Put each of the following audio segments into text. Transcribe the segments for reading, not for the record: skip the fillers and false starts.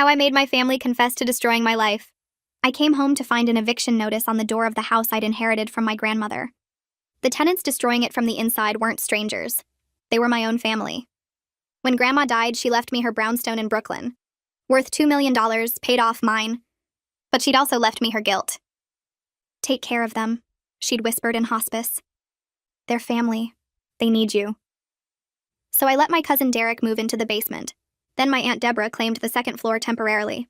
How I made my family confess to destroying my life. I came home to find an eviction notice on the door of the house I'd inherited from my grandmother. The tenants destroying it from the inside weren't strangers. They were my own family. When Grandma died, she left me her brownstone in Brooklyn, worth $2 million, paid off mine. But she'd also left me her guilt. Take care of them, she'd whispered in hospice. They're family. They need you. So I let my cousin Derek move into the basement. Then my Aunt Deborah claimed the second floor temporarily.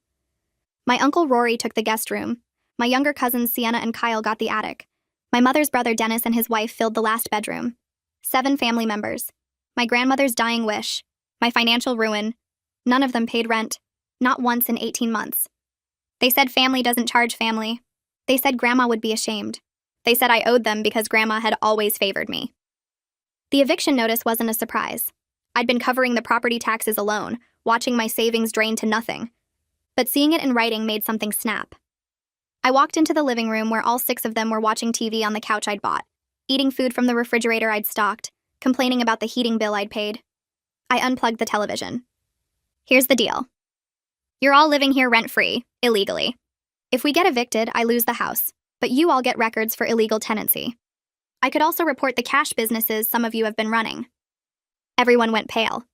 My Uncle Rory took the guest room. My younger cousins Sienna and Kyle got the attic. My mother's brother Dennis and his wife filled the last bedroom. 7 family members. My grandmother's dying wish. My financial ruin. None of them paid rent. Not once in 18 months. They said family doesn't charge family. They said Grandma would be ashamed. They said I owed them because Grandma had always favored me. The eviction notice wasn't a surprise. I'd been covering the property taxes alone, watching my savings drain to nothing. But seeing it in writing made something snap. I walked into the living room where all 6 of them were watching TV on the couch I'd bought, eating food from the refrigerator I'd stocked, complaining about the heating bill I'd paid. I unplugged the television. Here's the deal. You're all living here rent-free, illegally. If we get evicted, I lose the house, but you all get records for illegal tenancy. I could also report the cash businesses some of you have been running. Everyone went pale.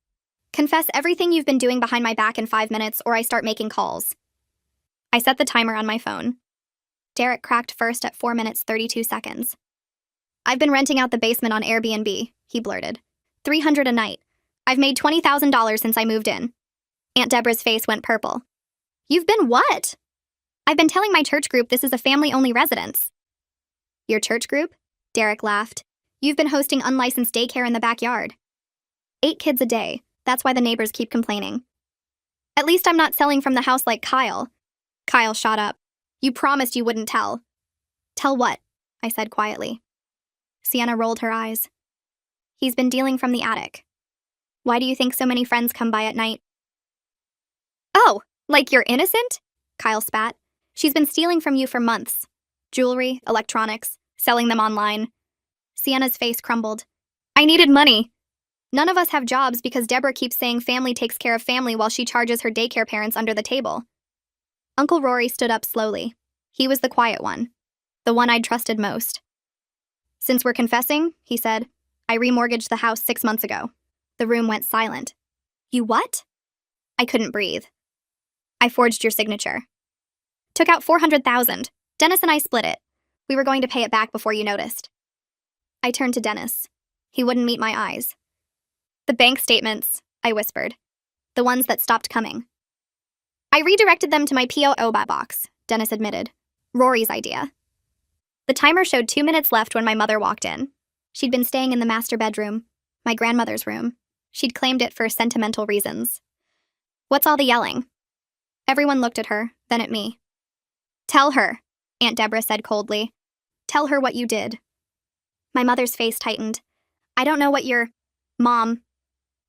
Confess everything you've been doing behind my back in 5 minutes, or I start making calls. I set the timer on my phone. Derek cracked first at 4 minutes 32 seconds. I've been renting out the basement on Airbnb, he blurted. $300 a night. I've made $20,000 since I moved in. Aunt Deborah's face went purple. You've been what? I've been telling my church group this is a family-only residence. Your church group? Derek laughed. You've been hosting unlicensed daycare in the backyard. 8 kids a day. That's why the neighbors keep complaining. At least I'm not selling from the house like Kyle. Kyle shot up. You promised you wouldn't tell. Tell what? I said quietly. Sienna rolled her eyes. He's been dealing from the attic. Why do you think so many friends come by at night? Oh, like you're innocent? Kyle spat. She's been stealing from you for months. Jewelry, electronics, selling them online. Sienna's face crumbled. I needed money. None of us have jobs because Deborah keeps saying family takes care of family while she charges her daycare parents under the table. Uncle Rory stood up slowly. He was the quiet one. The one I'd trusted most. Since we're confessing, he said, I remortgaged the house 6 months ago. The room went silent. You what? I couldn't breathe. I forged your signature. Took out $400,000. Dennis and I split it. We were going to pay it back before you noticed. I turned to Dennis. He wouldn't meet my eyes. The bank statements, I whispered. The ones that stopped coming. I redirected them to my POO box, Dennis admitted. Rory's idea. The timer showed 2 minutes left when my mother walked in. She'd been staying in the master bedroom, my grandmother's room. She'd claimed it for sentimental reasons. What's all the yelling? Everyone looked at her, then at me. Tell her, Aunt Deborah said coldly. Tell her what you did. My mother's face tightened. I don't know what you're... Mom.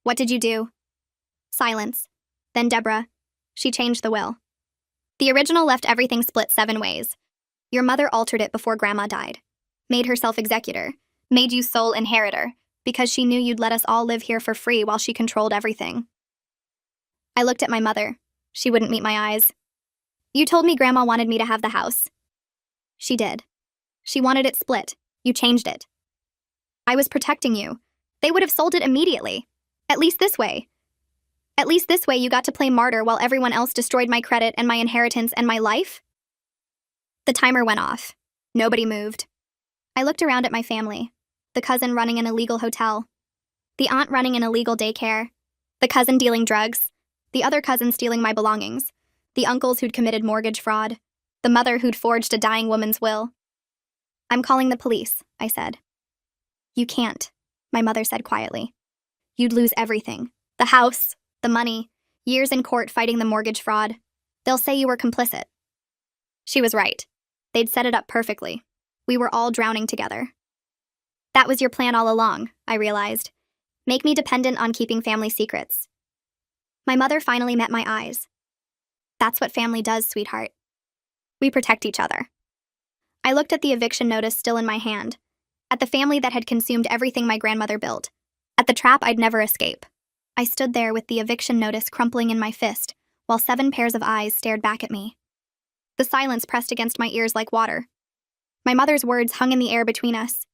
What did you do? Silence. Then Deborah. She changed the will. The original left everything split 7 ways. Your mother altered it before Grandma died. Made herself executor. Made you sole inheritor. Because she knew you'd let us all live here for free while she controlled everything. I looked at my mother. She wouldn't meet my eyes. You told me Grandma wanted me to have the house. She did. She wanted it split. You changed it. I was protecting you. They would have sold it immediately. At least this way. At least this way you got to play martyr while everyone else destroyed my credit and my inheritance and my life? The timer went off. Nobody moved. I looked around at my family. The cousin running an illegal hotel. The aunt running an illegal daycare. The cousin dealing drugs. The other cousin stealing my belongings. The uncles who'd committed mortgage fraud. The mother who'd forged a dying woman's will. I'm calling the police, I said. You can't, my mother said quietly. You'd lose everything. The house, the money, years in court fighting the mortgage fraud. They'll say you were complicit. She was right. They'd set it up perfectly. We were all drowning together. That was your plan all along, I realized. Make me dependent on keeping family secrets. My mother finally met my eyes. That's what family does, sweetheart. We protect each other. I looked at the eviction notice still in my hand, at the family that had consumed everything my grandmother built, at the trap I'd never escape. I stood there with the eviction notice crumpling in my fist, while 7 pairs of eyes stared back at me. The silence pressed against my ears like water. My mother's words hung in the air between us.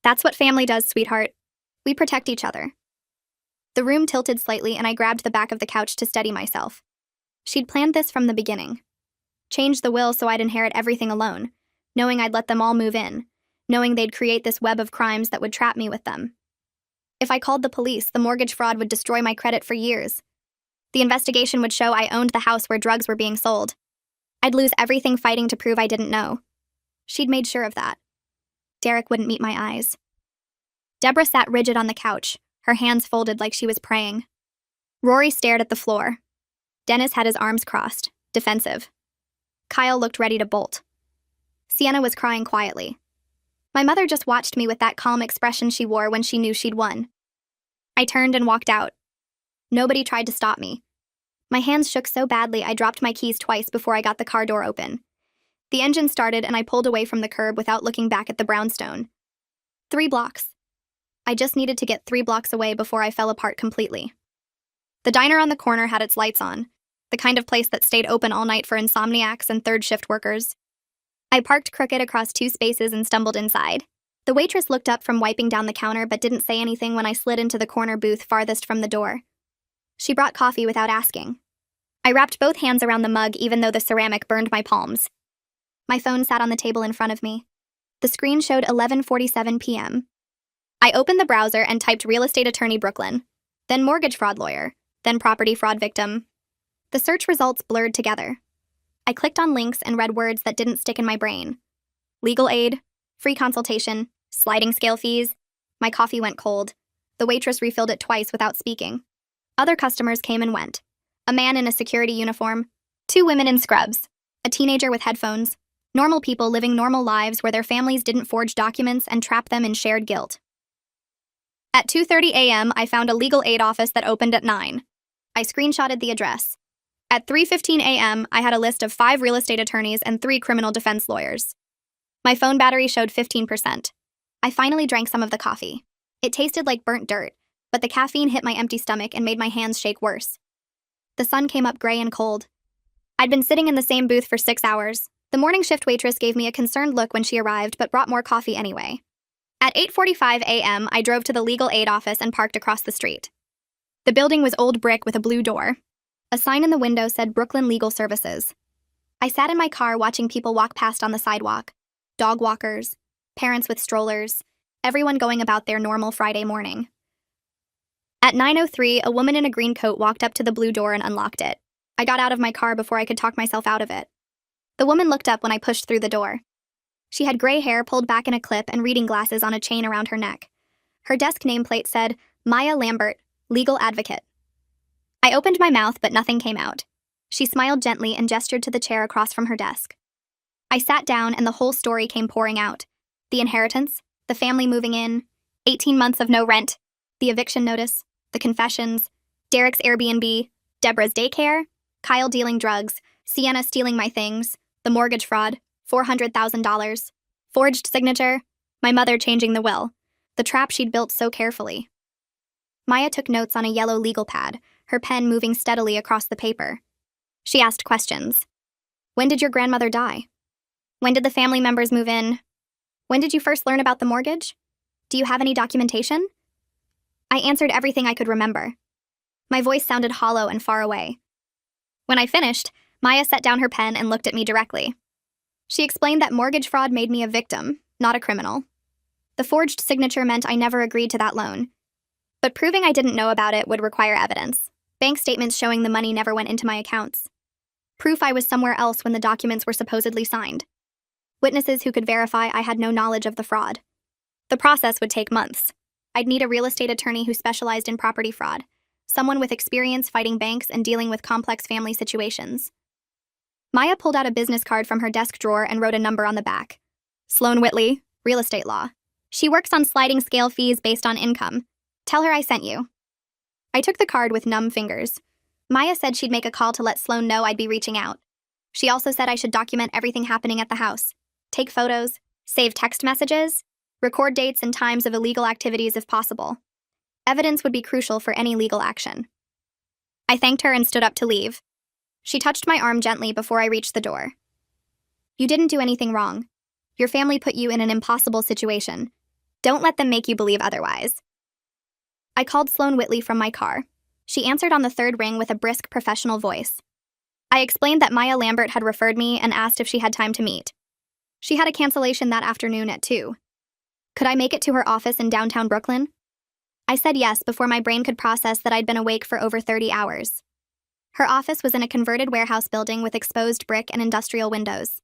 "That's what family does, sweetheart. We protect each other." The room tilted slightly and I grabbed the back of the couch to steady myself. She'd planned this from the beginning. Changed the will so I'd inherit everything alone, knowing I'd let them all move in, knowing they'd create this web of crimes that would trap me with them. If I called the police, the mortgage fraud would destroy my credit for years. The investigation would show I owned the house where drugs were being sold. I'd lose everything fighting to prove I didn't know. She'd made sure of that. Derek wouldn't meet my eyes. Deborah sat rigid on the couch, her hands folded like she was praying. Rory stared at the floor. Dennis had his arms crossed, defensive. Kyle looked ready to bolt. Sienna was crying quietly. My mother just watched me with that calm expression she wore when she knew she'd won. I turned and walked out. Nobody tried to stop me. My hands shook so badly I dropped my keys twice before I got the car door open. The engine started and I pulled away from the curb without looking back at the brownstone. 3 blocks. I just needed to get 3 blocks away before I fell apart completely. The diner on the corner had its lights on, the kind of place that stayed open all night for insomniacs and third-shift workers. I parked crooked across 2 spaces and stumbled inside. The waitress looked up from wiping down the counter but didn't say anything when I slid into the corner booth farthest from the door. She brought coffee without asking. I wrapped both hands around the mug even though the ceramic burned my palms. My phone sat on the table in front of me. The screen showed 11:47 p.m. I opened the browser and typed real estate attorney Brooklyn, then mortgage fraud lawyer, then property fraud victim. The search results blurred together. I clicked on links and read words that didn't stick in my brain. Legal aid, free consultation, sliding scale fees. My coffee went cold. The waitress refilled it twice without speaking. Other customers came and went. A man in a security uniform, 2 women in scrubs, a teenager with headphones, normal people living normal lives where their families didn't forge documents and trap them in shared guilt. At 2:30 a.m., I found a legal aid office that opened at 9. I screenshotted the address. At 3:15 a.m., I had a list of 5 real estate attorneys and 3 criminal defense lawyers. My phone battery showed 15%. I finally drank some of the coffee. It tasted like burnt dirt, but the caffeine hit my empty stomach and made my hands shake worse. The sun came up gray and cold. I'd been sitting in the same booth for 6 hours. The morning shift waitress gave me a concerned look when she arrived, but brought more coffee anyway. At 8:45 a.m., I drove to the legal aid office and parked across the street. The building was old brick with a blue door. A sign in the window said Brooklyn Legal Services. I sat in my car watching people walk past on the sidewalk. Dog walkers, parents with strollers, everyone going about their normal Friday morning. At 9:03, a woman in a green coat walked up to the blue door and unlocked it. I got out of my car before I could talk myself out of it. The woman looked up when I pushed through the door. She had gray hair pulled back in a clip and reading glasses on a chain around her neck. Her desk nameplate said, Maya Lambert, Legal Advocate. I opened my mouth, but nothing came out. She smiled gently and gestured to the chair across from her desk. I sat down and the whole story came pouring out. The inheritance, the family moving in, 18 months of no rent, the eviction notice, the confessions, Derek's Airbnb, Deborah's daycare, Kyle dealing drugs, Sienna stealing my things, the mortgage fraud, $400,000, forged signature, my mother changing the will, the trap she'd built so carefully. Maya took notes on a yellow legal pad, her pen moving steadily across the paper. She asked questions. When did your grandmother die? When did the family members move in? When did you first learn about the mortgage? Do you have any documentation? I answered everything I could remember. My voice sounded hollow and far away. When I finished, Maya set down her pen and looked at me directly. She explained that mortgage fraud made me a victim, not a criminal. The forged signature meant I never agreed to that loan. But proving I didn't know about it would require evidence. Bank statements showing the money never went into my accounts. Proof I was somewhere else when the documents were supposedly signed. Witnesses who could verify I had no knowledge of the fraud. The process would take months. I'd need a real estate attorney who specialized in property fraud, someone with experience fighting banks and dealing with complex family situations. Maya pulled out a business card from her desk drawer and wrote a number on the back. Sloan Whitley, real estate law. She works on sliding scale fees based on income. Tell her I sent you. I took the card with numb fingers. Maya said she'd make a call to let Sloan know I'd be reaching out. She also said I should document everything happening at the house. Take photos, save text messages, record dates and times of illegal activities if possible. Evidence would be crucial for any legal action. I thanked her and stood up to leave. She touched my arm gently before I reached the door. You didn't do anything wrong. Your family put you in an impossible situation. Don't let them make you believe otherwise. I called Sloane Whitley from my car. She answered on the third ring with a brisk professional voice. I explained that Maya Lambert had referred me and asked if she had time to meet. She had a cancellation that afternoon at 2. Could I make it to her office in downtown Brooklyn? I said yes before my brain could process that I'd been awake for over 30 hours. Her office was in a converted warehouse building with exposed brick and industrial windows.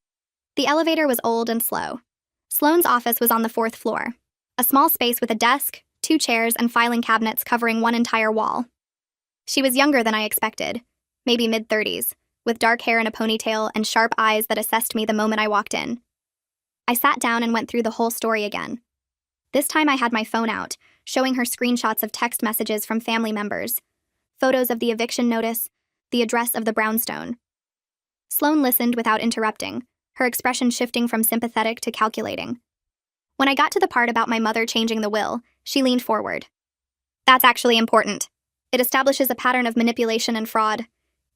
The elevator was old and slow. Sloane's office was on the 4th floor, a small space with a desk, 2 chairs, and filing cabinets covering one entire wall. She was younger than I expected, maybe mid-30s, with dark hair in a ponytail and sharp eyes that assessed me the moment I walked in. I sat down and went through the whole story again. This time I had my phone out, showing her screenshots of text messages from family members, photos of the eviction notice, the address of the brownstone. Sloane listened without interrupting, her expression shifting from sympathetic to calculating. When I got to the part about my mother changing the will, she leaned forward. That's actually important. It establishes a pattern of manipulation and fraud.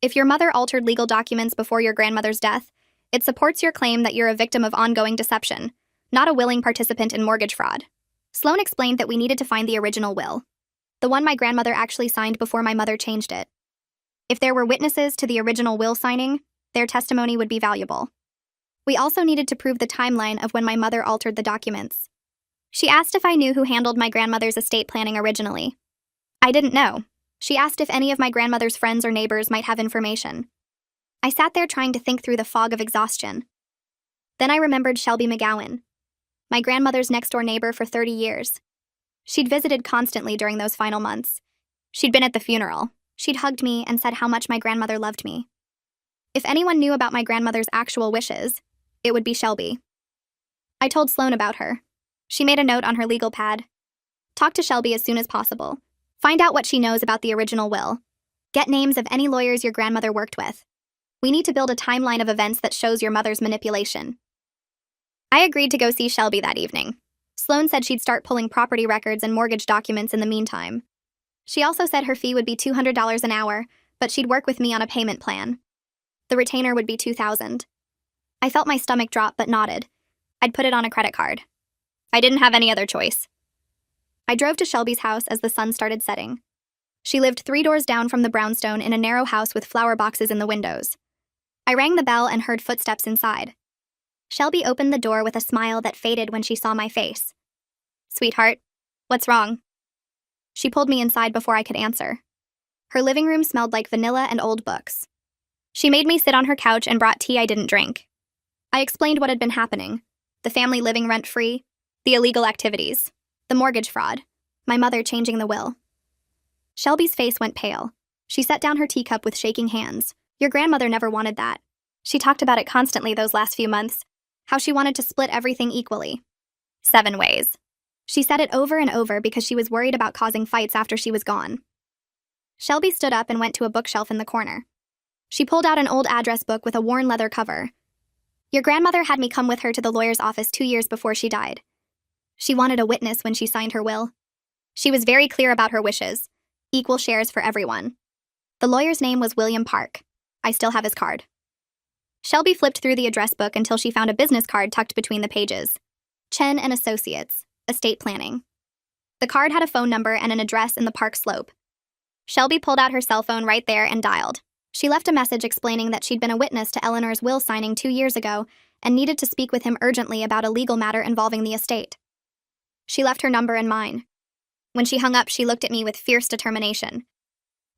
If your mother altered legal documents before your grandmother's death, it supports your claim that you're a victim of ongoing deception, not a willing participant in mortgage fraud. Sloane explained that we needed to find the original will, the one my grandmother actually signed before my mother changed it. If there were witnesses to the original will signing, their testimony would be valuable. We also needed to prove the timeline of when my mother altered the documents. She asked if I knew who handled my grandmother's estate planning originally. I didn't know. She asked if any of my grandmother's friends or neighbors might have information. I sat there trying to think through the fog of exhaustion. Then I remembered Shelby McGowan, my grandmother's next-door neighbor for 30 years. She'd visited constantly during those final months. She'd been at the funeral. She'd hugged me and said how much my grandmother loved me. If anyone knew about my grandmother's actual wishes, it would be Shelby. I told Sloane about her. She made a note on her legal pad. Talk to Shelby as soon as possible. Find out what she knows about the original will. Get names of any lawyers your grandmother worked with. We need to build a timeline of events that shows your mother's manipulation. I agreed to go see Shelby that evening. Sloane said she'd start pulling property records and mortgage documents in the meantime. She also said her fee would be $200 an hour, but she'd work with me on a payment plan. The retainer would be $2,000. I felt my stomach drop but nodded. I'd put it on a credit card. I didn't have any other choice. I drove to Shelby's house as the sun started setting. She lived 3 doors down from the brownstone in a narrow house with flower boxes in the windows. I rang the bell and heard footsteps inside. Shelby opened the door with a smile that faded when she saw my face. Sweetheart, what's wrong? She pulled me inside before I could answer. Her living room smelled like vanilla and old books. She made me sit on her couch and brought tea I didn't drink. I explained what had been happening. The family living rent-free, the illegal activities, the mortgage fraud, my mother changing the will. Shelby's face went pale. She set down her teacup with shaking hands. Your grandmother never wanted that. She talked about it constantly those last few months, how she wanted to split everything equally. 7 ways. She said it over and over because she was worried about causing fights after she was gone. Shelby stood up and went to a bookshelf in the corner. She pulled out an old address book with a worn leather cover. Your grandmother had me come with her to the lawyer's office 2 years before she died. She wanted a witness when she signed her will. She was very clear about her wishes. Equal shares for everyone. The lawyer's name was William Park. I still have his card. Shelby flipped through the address book until she found a business card tucked between the pages. Chen and Associates, Estate Planning. The card had a phone number and an address in the Park Slope. Shelby pulled out her cell phone right there and dialed. She left a message explaining that she'd been a witness to Eleanor's will signing 2 years ago and needed to speak with him urgently about a legal matter involving the estate. She left her number and mine. When she hung up, she looked at me with fierce determination.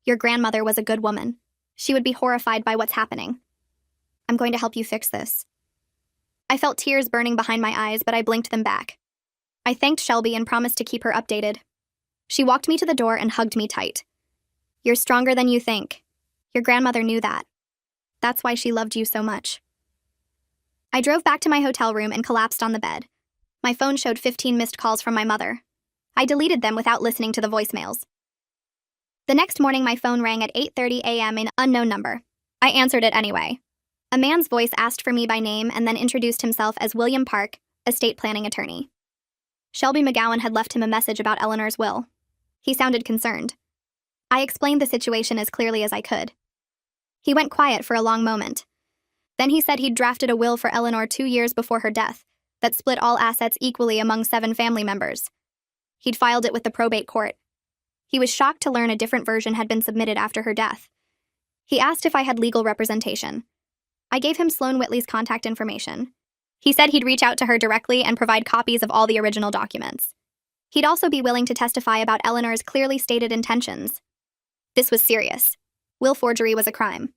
Your grandmother was a good woman. She would be horrified by what's happening. I'm going to help you fix this. I felt tears burning behind my eyes, but I blinked them back. I thanked Shelby and promised to keep her updated. She walked me to the door and hugged me tight. You're stronger than you think. Your grandmother knew that. That's why she loved you so much. I drove back to my hotel room and collapsed on the bed. My phone showed 15 missed calls from my mother. I deleted them without listening to the voicemails. The next morning, my phone rang at 8:30 a.m. an unknown number. I answered it anyway. A man's voice asked for me by name and then introduced himself as William Park, estate planning attorney. Shelby McGowan had left him a message about Eleanor's will. He sounded concerned. I explained the situation as clearly as I could. He went quiet for a long moment. Then he said he'd drafted a will for Eleanor 2 years before her death that split all assets equally among 7 family members. He'd filed it with the probate court. He was shocked to learn a different version had been submitted after her death. He asked if I had legal representation. I gave him Sloane Whitley's contact information. He said he'd reach out to her directly and provide copies of all the original documents. He'd also be willing to testify about Eleanor's clearly stated intentions. This was serious. Will forgery was a crime.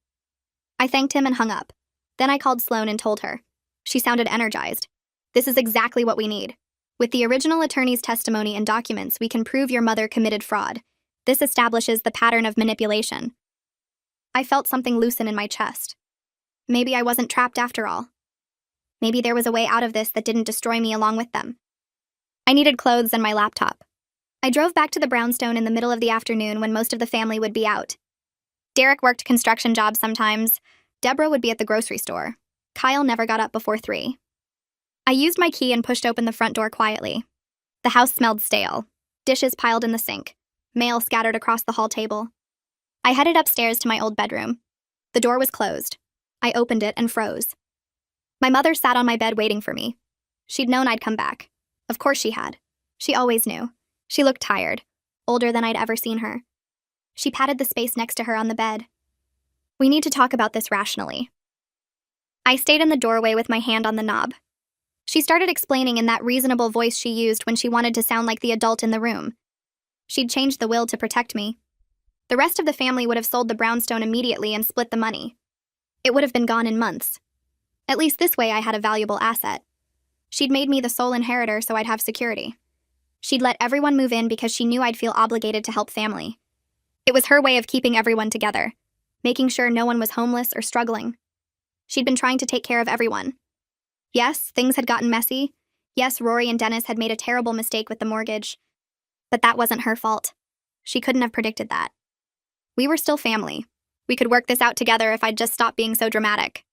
I thanked him and hung up. Then I called Sloane and told her. She sounded energized. This is exactly what we need. With the original attorney's testimony and documents, we can prove your mother committed fraud. This establishes the pattern of manipulation. I felt something loosen in my chest. Maybe I wasn't trapped after all. Maybe there was a way out of this that didn't destroy me along with them. I needed clothes and my laptop. I drove back to the brownstone in the middle of the afternoon when most of the family would be out. Derek worked construction jobs sometimes. Deborah would be at the grocery store. Kyle never got up before 3. I used my key and pushed open the front door quietly. The house smelled stale. Dishes piled in the sink. Mail scattered across the hall table. I headed upstairs to my old bedroom. The door was closed. I opened it and froze. My mother sat on my bed waiting for me. She'd known I'd come back. Of course she had. She always knew. She looked tired, older than I'd ever seen her. She patted the space next to her on the bed. We need to talk about this rationally. I stayed in the doorway with my hand on the knob. She started explaining in that reasonable voice she used when she wanted to sound like the adult in the room. She'd changed the will to protect me. The rest of the family would have sold the brownstone immediately and split the money. It would have been gone in months. At least this way I had a valuable asset. She'd made me the sole inheritor so I'd have security. She'd let everyone move in because she knew I'd feel obligated to help family. It was her way of keeping everyone together, making sure no one was homeless or struggling. She'd been trying to take care of everyone. Yes, things had gotten messy. Yes, Rory and Dennis had made a terrible mistake with the mortgage. But that wasn't her fault. She couldn't have predicted that. We were still family. We could work this out together if I'd just stopped being so dramatic.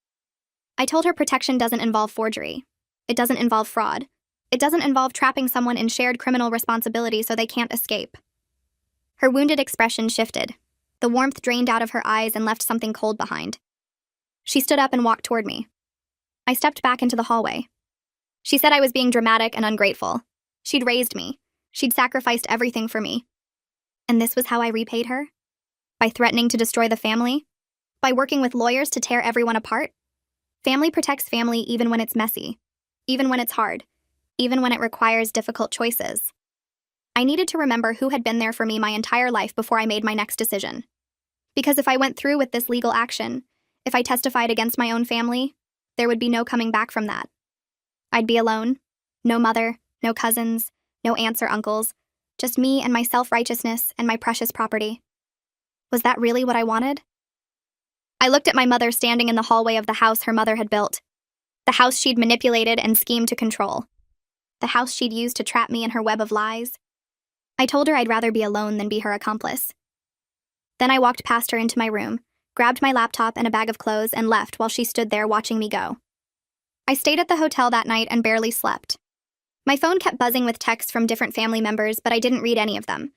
I told her protection doesn't involve forgery. It doesn't involve fraud. It doesn't involve trapping someone in shared criminal responsibility so they can't escape. Her wounded expression shifted. The warmth drained out of her eyes and left something cold behind. She stood up and walked toward me. I stepped back into the hallway. She said I was being dramatic and ungrateful. She'd raised me. She'd sacrificed everything for me. And this was how I repaid her? By threatening to destroy the family? By working with lawyers to tear everyone apart? Family protects family even when it's messy. Even when it's hard. Even when it requires difficult choices. I needed to remember who had been there for me my entire life before I made my next decision. Because if I went through with this legal action, if I testified against my own family, there would be no coming back from that. I'd be alone. No mother, no cousins, no aunts or uncles. Just me and my self-righteousness and my precious property. Was that really what I wanted? I looked at my mother standing in the hallway of the house her mother had built. The house she'd manipulated and schemed to control. The house she'd used to trap me in her web of lies. I told her I'd rather be alone than be her accomplice. Then I walked past her into my room, grabbed my laptop and a bag of clothes, and left while she stood there watching me go. I stayed at the hotel that night and barely slept. My phone kept buzzing with texts from different family members, but I didn't read any of them.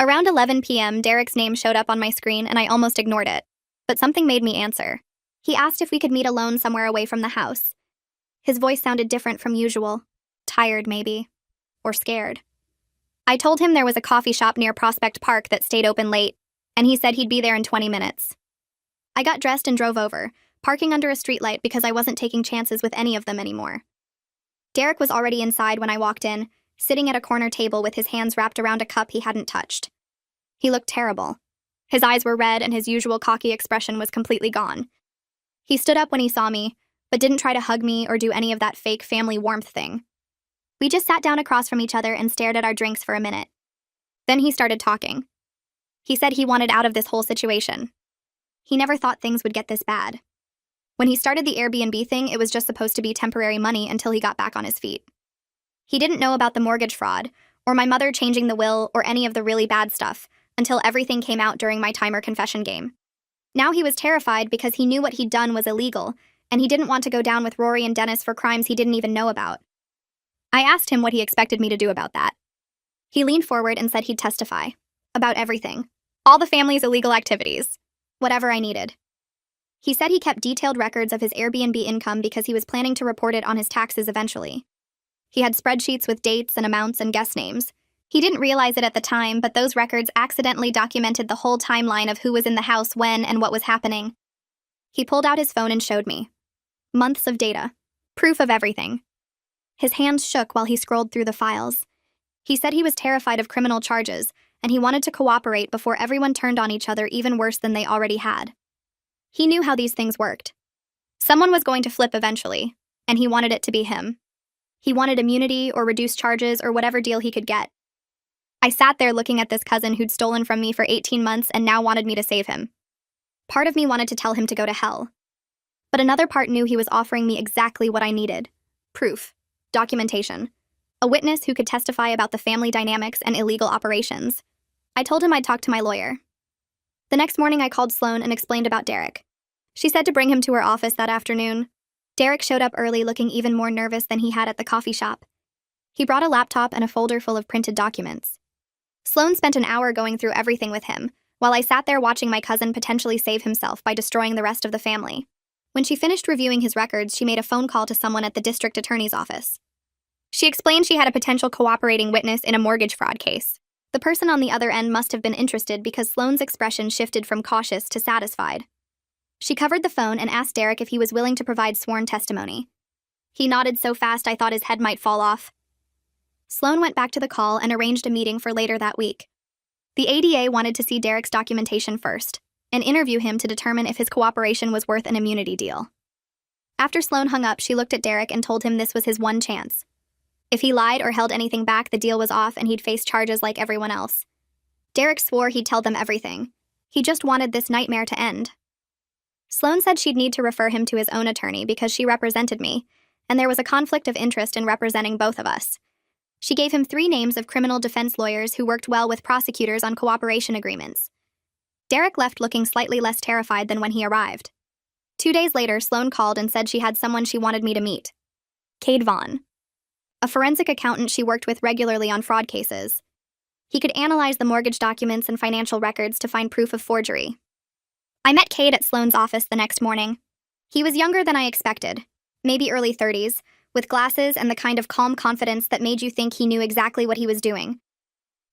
Around 11 p.m., Derek's name showed up on my screen and I almost ignored it, but something made me answer. He asked if we could meet alone somewhere away from the house. His voice sounded different from usual. Tired, maybe. Or scared. I told him there was a coffee shop near Prospect Park that stayed open late, and he said he'd be there in 20 minutes. I got dressed and drove over, parking under a streetlight because I wasn't taking chances with any of them anymore. Derek was already inside when I walked in, sitting at a corner table with his hands wrapped around a cup he hadn't touched. He looked terrible. His eyes were red and his usual cocky expression was completely gone. He stood up when he saw me, but didn't try to hug me or do any of that fake family warmth thing. We just sat down across from each other and stared at our drinks for a minute. Then he started talking. He said he wanted out of this whole situation. He never thought things would get this bad. When he started the Airbnb thing, it was just supposed to be temporary money until he got back on his feet. He didn't know about the mortgage fraud, or my mother changing the will, or any of the really bad stuff, until everything came out during my timer confession game. Now he was terrified because he knew what he'd done was illegal, and he didn't want to go down with Rory and Dennis for crimes he didn't even know about. I asked him what he expected me to do about that. He leaned forward and said he'd testify. About everything. All the family's illegal activities. Whatever I needed. He said he kept detailed records of his Airbnb income because he was planning to report it on his taxes eventually. He had spreadsheets with dates and amounts and guest names. He didn't realize it at the time, but those records accidentally documented the whole timeline of who was in the house when and what was happening. He pulled out his phone and showed me. Months of data. Proof of everything. His hands shook while he scrolled through the files. He said he was terrified of criminal charges, and he wanted to cooperate before everyone turned on each other even worse than they already had. He knew how these things worked. Someone was going to flip eventually, and he wanted it to be him. He wanted immunity or reduced charges or whatever deal he could get. I sat there looking at this cousin who'd stolen from me for 18 months and now wanted me to save him. Part of me wanted to tell him to go to hell. But another part knew he was offering me exactly what I needed. Proof. Documentation. A witness who could testify about the family dynamics and illegal operations. I told him I'd talk to my lawyer. The next morning I called Sloan and explained about Derek. She said to bring him to her office that afternoon. Derek showed up early looking even more nervous than he had at the coffee shop. He brought a laptop and a folder full of printed documents. Sloan spent an hour going through everything with him, while I sat there watching my cousin potentially save himself by destroying the rest of the family. When she finished reviewing his records, she made a phone call to someone at the district attorney's office. She explained she had a potential cooperating witness in a mortgage fraud case. The person on the other end must have been interested because Sloan's expression shifted from cautious to satisfied. She covered the phone and asked Derek if he was willing to provide sworn testimony. He nodded so fast I thought his head might fall off. Sloan went back to the call and arranged a meeting for later that week. The ADA wanted to see Derek's documentation first, and interview him to determine if his cooperation was worth an immunity deal. After Sloan hung up, she looked at Derek and told him this was his one chance. If he lied or held anything back, the deal was off and he'd face charges like everyone else. Derek swore he'd tell them everything. He just wanted this nightmare to end. Sloan said she'd need to refer him to his own attorney because she represented me, and there was a conflict of interest in representing both of us. She gave him 3 names of criminal defense lawyers who worked well with prosecutors on cooperation agreements. Derek left looking slightly less terrified than when he arrived. 2 days later, Sloan called and said she had someone she wanted me to meet. Cade Vaughn. A forensic accountant she worked with regularly on fraud cases. He could analyze the mortgage documents and financial records to find proof of forgery. I met Cade at Sloan's office the next morning. He was younger than I expected, maybe early 30s, with glasses and the kind of calm confidence that made you think he knew exactly what he was doing.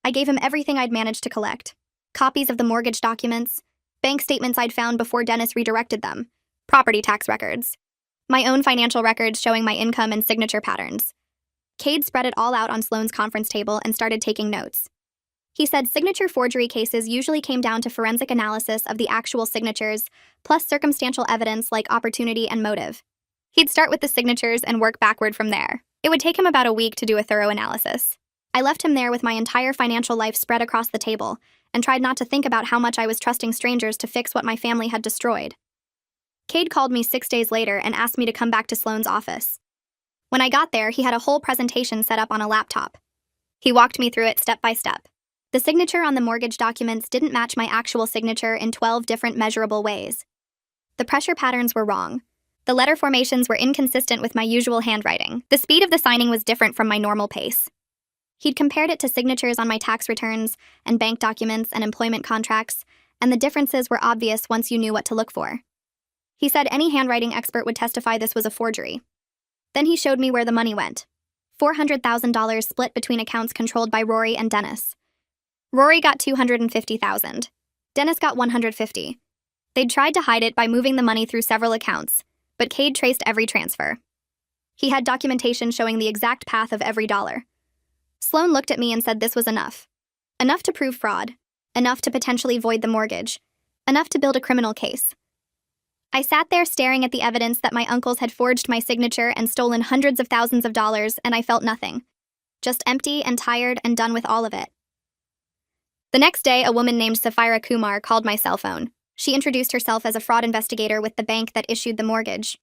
I gave him everything I'd managed to collect. Copies of the mortgage documents, bank statements I'd found before Dennis redirected them, property tax records, my own financial records showing my income and signature patterns. Cade spread it all out on Sloan's conference table and started taking notes. He said signature forgery cases usually came down to forensic analysis of the actual signatures, plus circumstantial evidence like opportunity and motive. He'd start with the signatures and work backward from there. It would take him about a week to do a thorough analysis. I left him there with my entire financial life spread across the table, and tried not to think about how much I was trusting strangers to fix what my family had destroyed. Cade called me 6 days later and asked me to come back to Sloan's office. When I got there, he had a whole presentation set up on a laptop. He walked me through it step by step. The signature on the mortgage documents didn't match my actual signature in 12 different measurable ways. The pressure patterns were wrong. The letter formations were inconsistent with my usual handwriting. The speed of the signing was different from my normal pace. He'd compared it to signatures on my tax returns and bank documents and employment contracts, and the differences were obvious once you knew what to look for. He said any handwriting expert would testify this was a forgery. Then he showed me where the money went. $400,000 split between accounts controlled by Rory and Dennis. Rory got $250,000. Dennis got $150,000. They'd tried to hide it by moving the money through several accounts, but Cade traced every transfer. He had documentation showing the exact path of every dollar. Sloan looked at me and said this was enough. Enough to prove fraud. Enough to potentially void the mortgage. Enough to build a criminal case. I sat there staring at the evidence that my uncles had forged my signature and stolen hundreds of thousands of dollars, and I felt nothing. Just empty and tired and done with all of it. The next day, a woman named Sapphira Kumar called my cell phone. She introduced herself as a fraud investigator with the bank that issued the mortgage.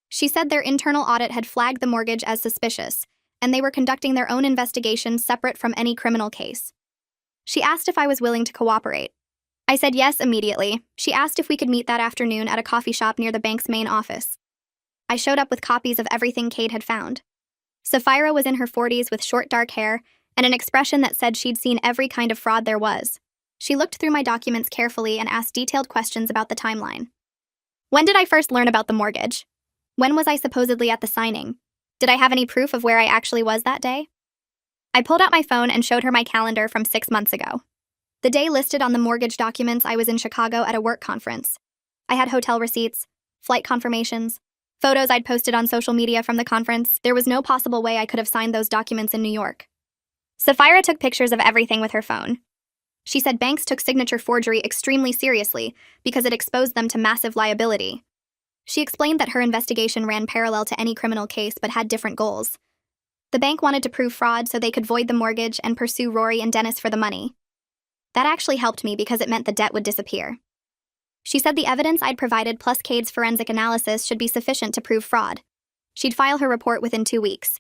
She said their internal audit had flagged the mortgage as suspicious, and they were conducting their own investigation separate from any criminal case. She asked if I was willing to cooperate. I said yes immediately. She asked if we could meet that afternoon at a coffee shop near the bank's main office. I showed up with copies of everything Cade had found. Sapphira was in her 40s with short dark hair and an expression that said she'd seen every kind of fraud there was. She looked through my documents carefully and asked detailed questions about the timeline. When did I first learn about the mortgage? When was I supposedly at the signing? Did I have any proof of where I actually was that day? I pulled out my phone and showed her my calendar from 6 months ago. The day listed on the mortgage documents, I was in Chicago at a work conference. I had hotel receipts, flight confirmations, photos I'd posted on social media from the conference. There was no possible way I could have signed those documents in New York. Sapphira took pictures of everything with her phone. She said banks took signature forgery extremely seriously because it exposed them to massive liability. She explained that her investigation ran parallel to any criminal case but had different goals. The bank wanted to prove fraud so they could void the mortgage and pursue Rory and Dennis for the money. That actually helped me because it meant the debt would disappear. She said the evidence I'd provided plus Cade's forensic analysis should be sufficient to prove fraud. She'd file her report within 2 weeks.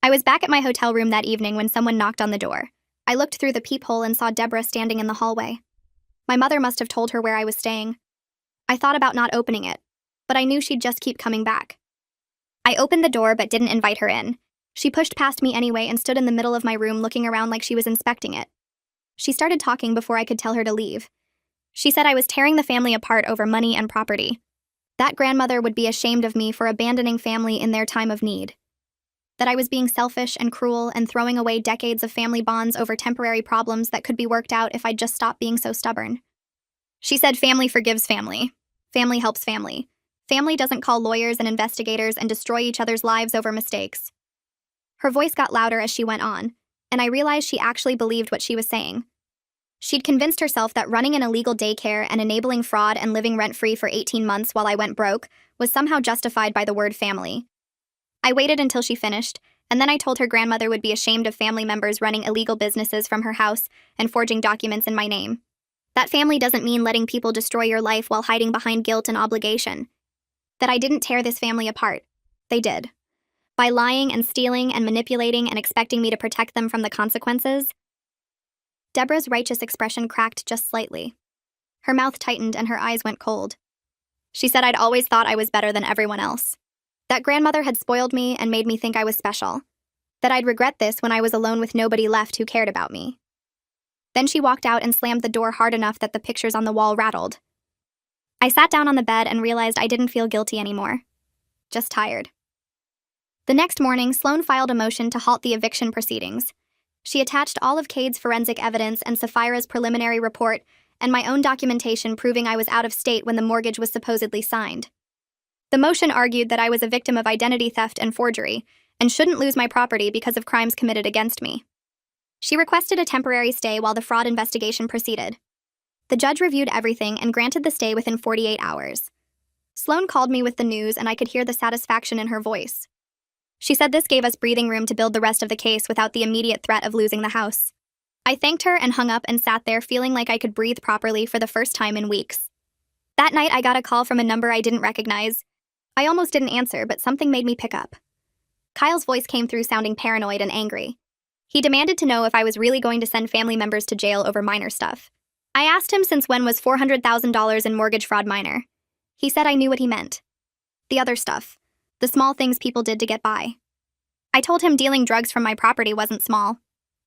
I was back at my hotel room that evening when someone knocked on the door. I looked through the peephole and saw Deborah standing in the hallway. My mother must have told her where I was staying. I thought about not opening it, but I knew she'd just keep coming back. I opened the door but didn't invite her in. She pushed past me anyway and stood in the middle of my room looking around like she was inspecting it. She started talking before I could tell her to leave. She said I was tearing the family apart over money and property. That grandmother would be ashamed of me for abandoning family in their time of need. That I was being selfish and cruel and throwing away decades of family bonds over temporary problems that could be worked out if I'd just stopped being so stubborn. She said family forgives family. Family helps family. Family doesn't call lawyers and investigators and destroy each other's lives over mistakes. Her voice got louder as she went on, and I realized she actually believed what she was saying. She'd convinced herself that running an illegal daycare and enabling fraud and living rent-free for 18 months while I went broke was somehow justified by the word family. I waited until she finished, and then I told her grandmother would be ashamed of family members running illegal businesses from her house and forging documents in my name. That family doesn't mean letting people destroy your life while hiding behind guilt and obligation. That I didn't tear this family apart. They did. By lying and stealing and manipulating and expecting me to protect them from the consequences. Deborah's righteous expression cracked just slightly. Her mouth tightened and her eyes went cold. She said I'd always thought I was better than everyone else. That grandmother had spoiled me and made me think I was special. That I'd regret this when I was alone with nobody left who cared about me. Then she walked out and slammed the door hard enough that the pictures on the wall rattled. I sat down on the bed and realized I didn't feel guilty anymore. Just tired. The next morning, Sloan filed a motion to halt the eviction proceedings. She attached all of Cade's forensic evidence and Sapphira's preliminary report and my own documentation proving I was out of state when the mortgage was supposedly signed. The motion argued that I was a victim of identity theft and forgery and shouldn't lose my property because of crimes committed against me. She requested a temporary stay while the fraud investigation proceeded. The judge reviewed everything and granted the stay within 48 hours. Sloan called me with the news and I could hear the satisfaction in her voice. She said this gave us breathing room to build the rest of the case without the immediate threat of losing the house. I thanked her and hung up and sat there feeling like I could breathe properly for the first time in weeks. That night I got a call from a number I didn't recognize. I almost didn't answer, but something made me pick up. Kyle's voice came through sounding paranoid and angry. He demanded to know if I was really going to send family members to jail over minor stuff. I asked him since when was $400,000 in mortgage fraud minor. He said I knew what he meant. The other stuff. The small things people did to get by. I told him dealing drugs from my property wasn't small.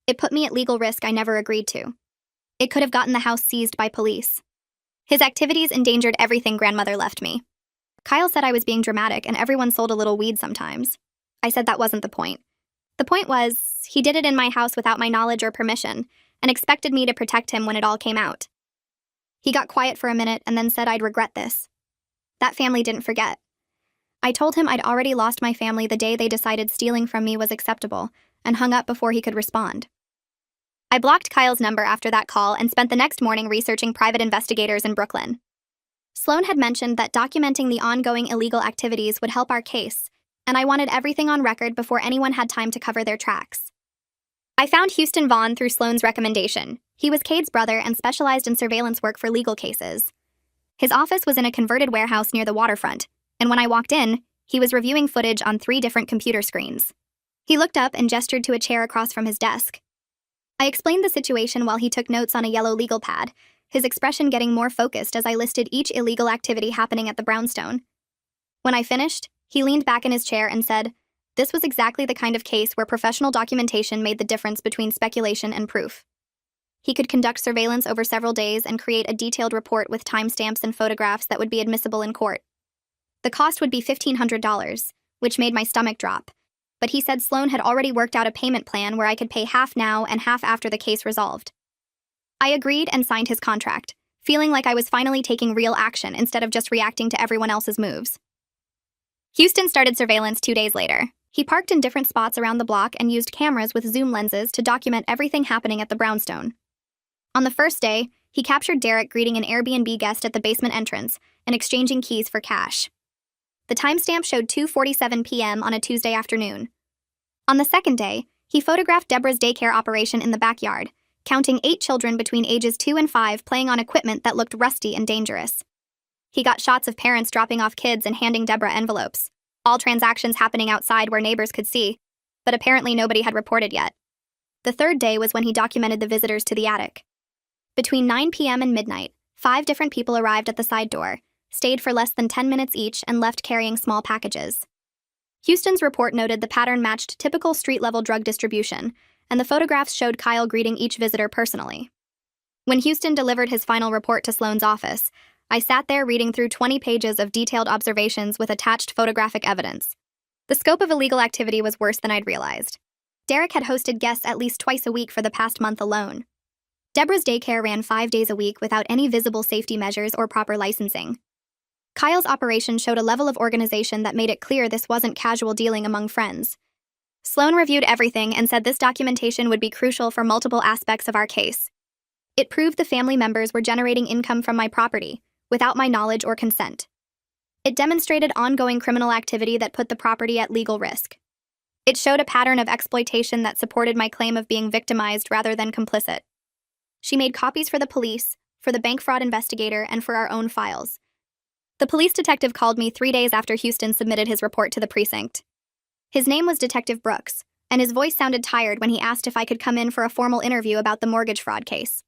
It put me at legal risk I never agreed to. It could have gotten the house seized by police. His activities endangered everything grandmother left me. Kyle said I was being dramatic and everyone sold a little weed sometimes. I said that wasn't the point. The point was, he did it in my house without my knowledge or permission, and expected me to protect him when it all came out. He got quiet for a minute and then said I'd regret this. That family didn't forget. I told him I'd already lost my family the day they decided stealing from me was acceptable, and hung up before he could respond. I blocked Kyle's number after that call and spent the next morning researching private investigators in Brooklyn. Sloan had mentioned that documenting the ongoing illegal activities would help our case, and I wanted everything on record before anyone had time to cover their tracks. I found Houston Vaughn through Sloan's recommendation. He was Cade's brother and specialized in surveillance work for legal cases. His office was in a converted warehouse near the waterfront, and when I walked in, he was reviewing footage on 3 different computer screens. He looked up and gestured to a chair across from his desk. I explained the situation while he took notes on a yellow legal pad, his expression getting more focused as I listed each illegal activity happening at the brownstone. When I finished, he leaned back in his chair and said, this was exactly the kind of case where professional documentation made the difference between speculation and proof. He could conduct surveillance over several days and create a detailed report with timestamps and photographs that would be admissible in court. The cost would be $1,500, which made my stomach drop. But he said Sloan had already worked out a payment plan where I could pay half now and half after the case resolved. I agreed and signed his contract, feeling like I was finally taking real action instead of just reacting to everyone else's moves. Houston started surveillance 2 days later. He parked in different spots around the block and used cameras with zoom lenses to document everything happening at the brownstone. On the first day, he captured Derek greeting an Airbnb guest at the basement entrance and exchanging keys for cash. The timestamp showed 2:47 p.m. on a Tuesday afternoon. On the second day, he photographed Deborah's daycare operation in the backyard, counting 8 children between ages 2 and 5 playing on equipment that looked rusty and dangerous. He got shots of parents dropping off kids and handing Deborah envelopes, all transactions happening outside where neighbors could see, but apparently nobody had reported yet. The third day was when he documented the visitors to the attic. Between 9 p.m. and midnight, 5 different people arrived at the side door, stayed for less than 10 minutes each, and left carrying small packages. Houston's report noted the pattern matched typical street-level drug distribution, and the photographs showed Kyle greeting each visitor personally. When Houston delivered his final report to Sloan's office, I sat there reading through 20 pages of detailed observations with attached photographic evidence. The scope of illegal activity was worse than I'd realized. Derek had hosted guests at least twice a week for the past month alone. Deborah's daycare ran 5 days a week without any visible safety measures or proper licensing. Kyle's operation showed a level of organization that made it clear this wasn't casual dealing among friends. Sloan reviewed everything and said this documentation would be crucial for multiple aspects of our case. It proved the family members were generating income from my property, without my knowledge or consent. It demonstrated ongoing criminal activity that put the property at legal risk. It showed a pattern of exploitation that supported my claim of being victimized rather than complicit. She made copies for the police, for the bank fraud investigator, and for our own files. The police detective called me 3 days after Houston submitted his report to the precinct. His name was Detective Brooks, and his voice sounded tired when he asked if I could come in for a formal interview about the mortgage fraud case.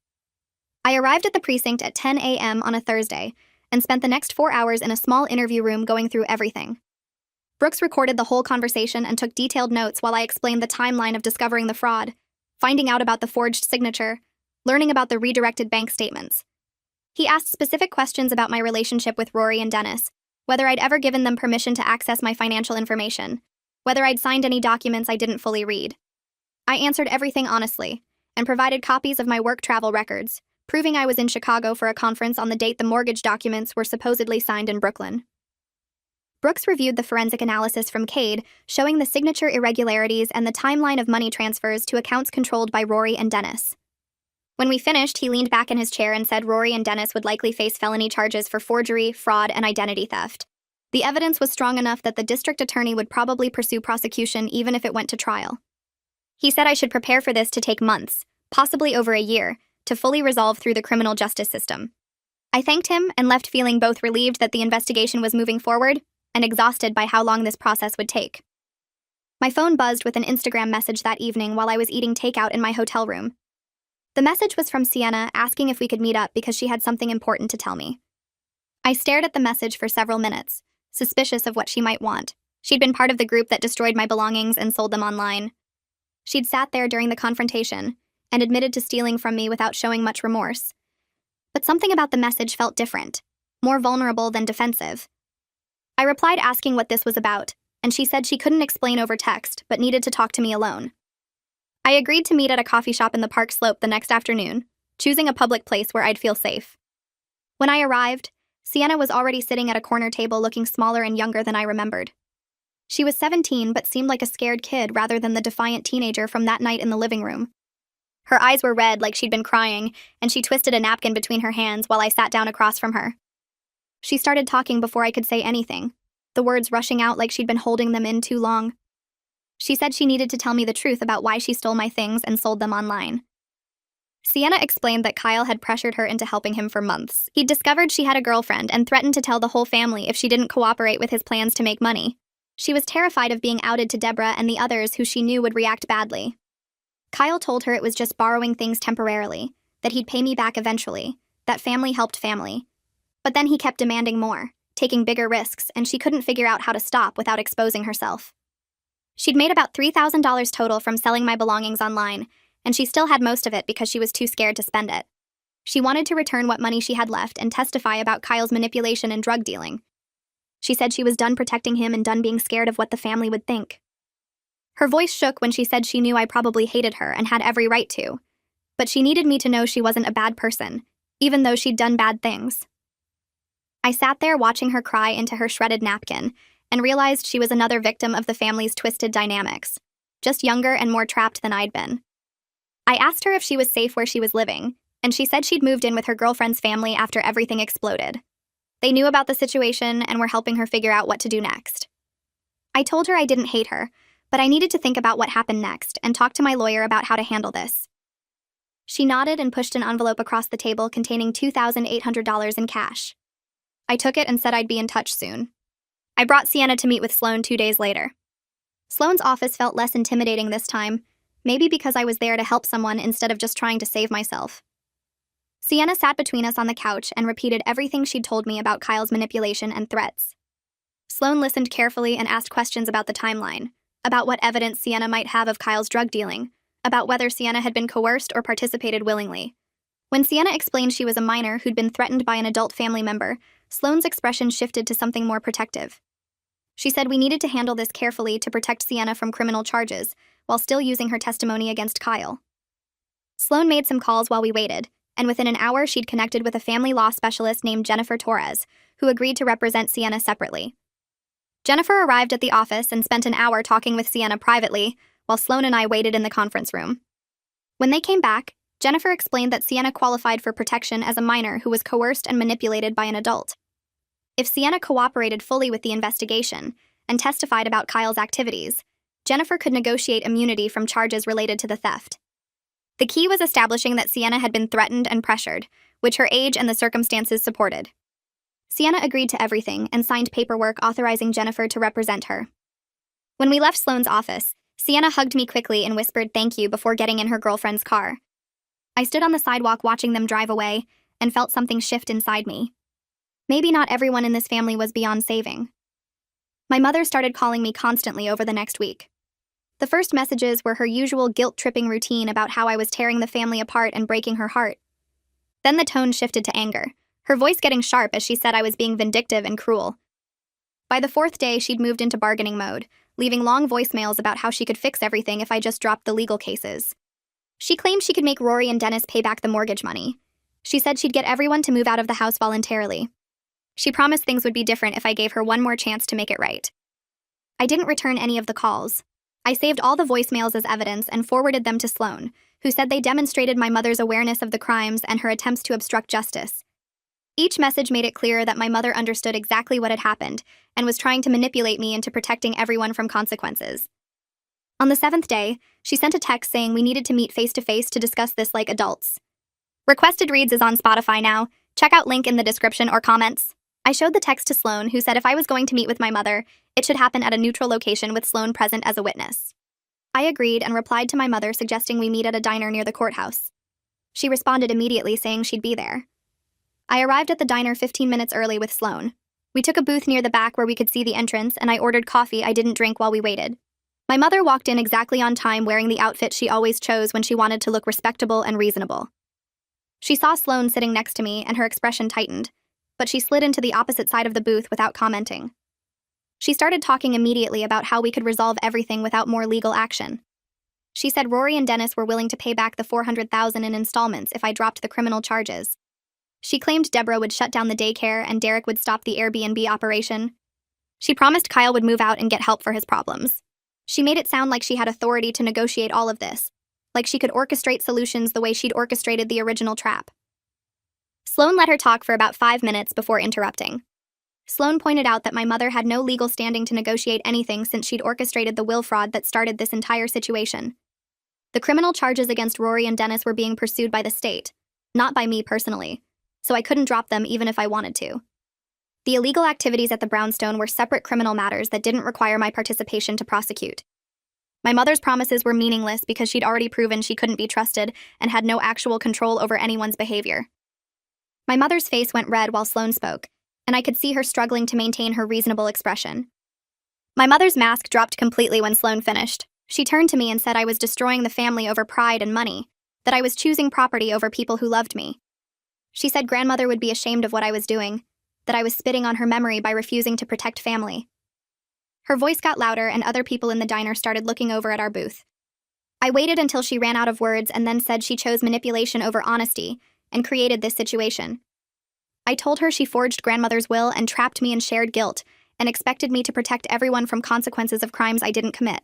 I arrived at the precinct at 10 a.m. on a Thursday and spent the next 4 hours in a small interview room going through everything. Brooks recorded the whole conversation and took detailed notes while I explained the timeline of discovering the fraud, finding out about the forged signature, learning about the redirected bank statements. He asked specific questions about my relationship with Rory and Dennis, whether I'd ever given them permission to access my financial information, whether I'd signed any documents I didn't fully read. I answered everything honestly, and provided copies of my work travel records, proving I was in Chicago for a conference on the date the mortgage documents were supposedly signed in Brooklyn. Brooks reviewed the forensic analysis from Cade, showing the signature irregularities and the timeline of money transfers to accounts controlled by Rory and Dennis. When we finished, he leaned back in his chair and said Rory and Dennis would likely face felony charges for forgery, fraud, and identity theft. The evidence was strong enough that the district attorney would probably pursue prosecution even if it went to trial. He said I should prepare for this to take months, possibly over a year, to fully resolve through the criminal justice system. I thanked him and left feeling both relieved that the investigation was moving forward and exhausted by how long this process would take. My phone buzzed with an Instagram message that evening while I was eating takeout in my hotel room. The message was from Sienna asking if we could meet up because she had something important to tell me. I stared at the message for several minutes, suspicious of what she might want. She'd been part of the group that destroyed my belongings and sold them online. She'd sat there during the confrontation and admitted to stealing from me without showing much remorse. But something about the message felt different, more vulnerable than defensive. I replied asking what this was about, and she said she couldn't explain over text but needed to talk to me alone. I agreed to meet at a coffee shop in the Park Slope the next afternoon, choosing a public place where I'd feel safe. When I arrived, Sienna was already sitting at a corner table looking smaller and younger than I remembered. She was 17 but seemed like a scared kid rather than the defiant teenager from that night in the living room. Her eyes were red like she'd been crying, and she twisted a napkin between her hands while I sat down across from her. She started talking before I could say anything, the words rushing out like she'd been holding them in too long. She said she needed to tell me the truth about why she stole my things and sold them online. Sienna explained that Kyle had pressured her into helping him for months. He'd discovered she had a girlfriend and threatened to tell the whole family if she didn't cooperate with his plans to make money. She was terrified of being outed to Deborah and the others who she knew would react badly. Kyle told her it was just borrowing things temporarily, that he'd pay me back eventually, that family helped family. But then he kept demanding more, taking bigger risks, and she couldn't figure out how to stop without exposing herself. She'd made about $3,000 total from selling my belongings online, and she still had most of it because she was too scared to spend it. She wanted to return what money she had left and testify about Kyle's manipulation and drug dealing. She said she was done protecting him and done being scared of what the family would think. Her voice shook when she said she knew I probably hated her and had every right to, but she needed me to know she wasn't a bad person, even though she'd done bad things. I sat there watching her cry into her shredded napkin and realized she was another victim of the family's twisted dynamics, just younger and more trapped than I'd been. I asked her if she was safe where she was living, and she said she'd moved in with her girlfriend's family after everything exploded. They knew about the situation and were helping her figure out what to do next. I told her I didn't hate her, but I needed to think about what happened next and talk to my lawyer about how to handle this. She nodded and pushed an envelope across the table containing $2,800 in cash. I took it and said I'd be in touch soon. I brought Sienna to meet with Sloan 2 days later. Sloan's office felt less intimidating this time, maybe because I was there to help someone instead of just trying to save myself. Sienna sat between us on the couch and repeated everything she'd told me about Kyle's manipulation and threats. Sloan listened carefully and asked questions about the timeline, about what evidence Sienna might have of Kyle's drug dealing, about whether Sienna had been coerced or participated willingly. When Sienna explained she was a minor who'd been threatened by an adult family member, Sloan's expression shifted to something more protective. She said we needed to handle this carefully to protect Sienna from criminal charges, while still using her testimony against Kyle. Sloan made some calls while we waited, and within an hour she'd connected with a family law specialist named Jennifer Torres, who agreed to represent Sienna separately. Jennifer arrived at the office and spent an hour talking with Sienna privately, while Sloan and I waited in the conference room. When they came back, Jennifer explained that Sienna qualified for protection as a minor who was coerced and manipulated by an adult. If Sienna cooperated fully with the investigation and testified about Kyle's activities, Jennifer could negotiate immunity from charges related to the theft. The key was establishing that Sienna had been threatened and pressured, which her age and the circumstances supported. Sienna agreed to everything and signed paperwork authorizing Jennifer to represent her. When we left Sloan's office, Sienna hugged me quickly and whispered thank you before getting in her girlfriend's car. I stood on the sidewalk watching them drive away and felt something shift inside me. Maybe not everyone in this family was beyond saving. My mother started calling me constantly over the next week. The first messages were her usual guilt-tripping routine about how I was tearing the family apart and breaking her heart. Then the tone shifted to anger, her voice getting sharp as she said I was being vindictive and cruel. By the 4th day, she'd moved into bargaining mode, leaving long voicemails about how she could fix everything if I just dropped the legal cases. She claimed she could make Rory and Dennis pay back the mortgage money. She said she'd get everyone to move out of the house voluntarily. She promised things would be different if I gave her one more chance to make it right. I didn't return any of the calls. I saved all the voicemails as evidence and forwarded them to Sloan, who said they demonstrated my mother's awareness of the crimes and her attempts to obstruct justice. Each message made it clear that my mother understood exactly what had happened and was trying to manipulate me into protecting everyone from consequences. On the 7th day, she sent a text saying we needed to meet face-to-face to discuss this like adults. Requested Reads is on Spotify now. Check out link in the description or comments. I showed the text to Sloan, who said if I was going to meet with my mother, it should happen at a neutral location with Sloan present as a witness. I agreed and replied to my mother suggesting we meet at a diner near the courthouse. She responded immediately saying she'd be there. I arrived at the diner 15 minutes early with Sloan. We took a booth near the back where we could see the entrance, and I ordered coffee I didn't drink while we waited. My mother walked in exactly on time wearing the outfit she always chose when she wanted to look respectable and reasonable. She saw Sloan sitting next to me and her expression tightened, but she slid into the opposite side of the booth without commenting. She started talking immediately about how we could resolve everything without more legal action. She said Rory and Dennis were willing to pay back the $400,000 in installments if I dropped the criminal charges. She claimed Deborah would shut down the daycare and Derek would stop the Airbnb operation. She promised Kyle would move out and get help for his problems. She made it sound like she had authority to negotiate all of this, like she could orchestrate solutions the way she'd orchestrated the original trap. Sloan let her talk for about 5 minutes before interrupting. Sloan pointed out that my mother had no legal standing to negotiate anything since she'd orchestrated the will fraud that started this entire situation. The criminal charges against Rory and Dennis were being pursued by the state, not by me personally, so I couldn't drop them even if I wanted to. The illegal activities at the Brownstone were separate criminal matters that didn't require my participation to prosecute. My mother's promises were meaningless because she'd already proven she couldn't be trusted and had no actual control over anyone's behavior. My mother's face went red while Sloan spoke, and I could see her struggling to maintain her reasonable expression. My mother's mask dropped completely when Sloan finished. She turned to me and said I was destroying the family over pride and money, that I was choosing property over people who loved me. She said grandmother would be ashamed of what I was doing, that I was spitting on her memory by refusing to protect family. Her voice got louder and other people in the diner started looking over at our booth. I waited until she ran out of words and then said she chose manipulation over honesty and created this situation. I told her she forged grandmother's will and trapped me in shared guilt and expected me to protect everyone from consequences of crimes I didn't commit.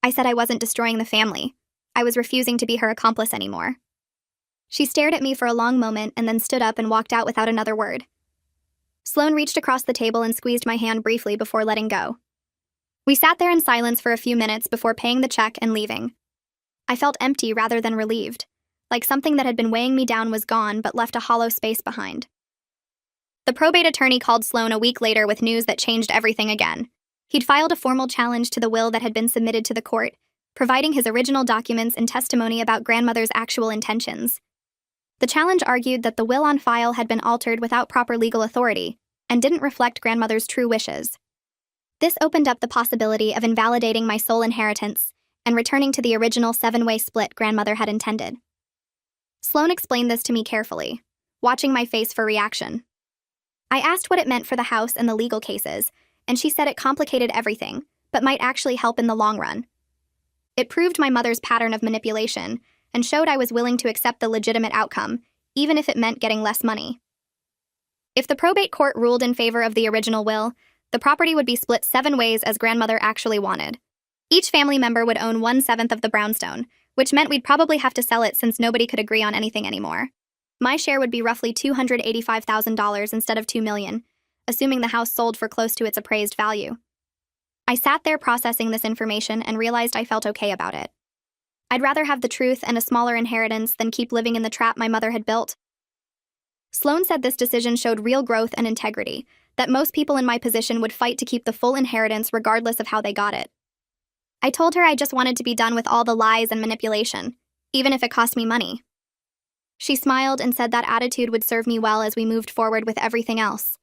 I said I wasn't destroying the family. I was refusing to be her accomplice anymore. She stared at me for a long moment and then stood up and walked out without another word. Sloan reached across the table and squeezed my hand briefly before letting go. We sat there in silence for a few minutes before paying the check and leaving. I felt empty rather than relieved, like something that had been weighing me down was gone but left a hollow space behind. The probate attorney called Sloan a week later with news that changed everything again. He'd filed a formal challenge to the will that had been submitted to the court, providing his original documents and testimony about grandmother's actual intentions. The challenge argued that the will on file had been altered without proper legal authority and didn't reflect grandmother's true wishes. This opened up the possibility of invalidating my sole inheritance and returning to the original 7-way split grandmother had intended. Sloan explained this to me carefully, watching my face for reaction. I asked what it meant for the house and the legal cases, and she said it complicated everything, but might actually help in the long run. It proved my mother's pattern of manipulation and showed I was willing to accept the legitimate outcome, even if it meant getting less money. If the probate court ruled in favor of the original will, the property would be split 7 ways as grandmother actually wanted. Each family member would own 1/7 of the brownstone, which meant we'd probably have to sell it since nobody could agree on anything anymore. My share would be roughly $285,000 instead of $2 million, assuming the house sold for close to its appraised value. I sat there processing this information and realized I felt okay about it. I'd rather have the truth and a smaller inheritance than keep living in the trap my mother had built. Sloan said this decision showed real growth and integrity, that most people in my position would fight to keep the full inheritance regardless of how they got it. I told her I just wanted to be done with all the lies and manipulation, even if it cost me money. She smiled and said that attitude would serve me well as we moved forward with everything else.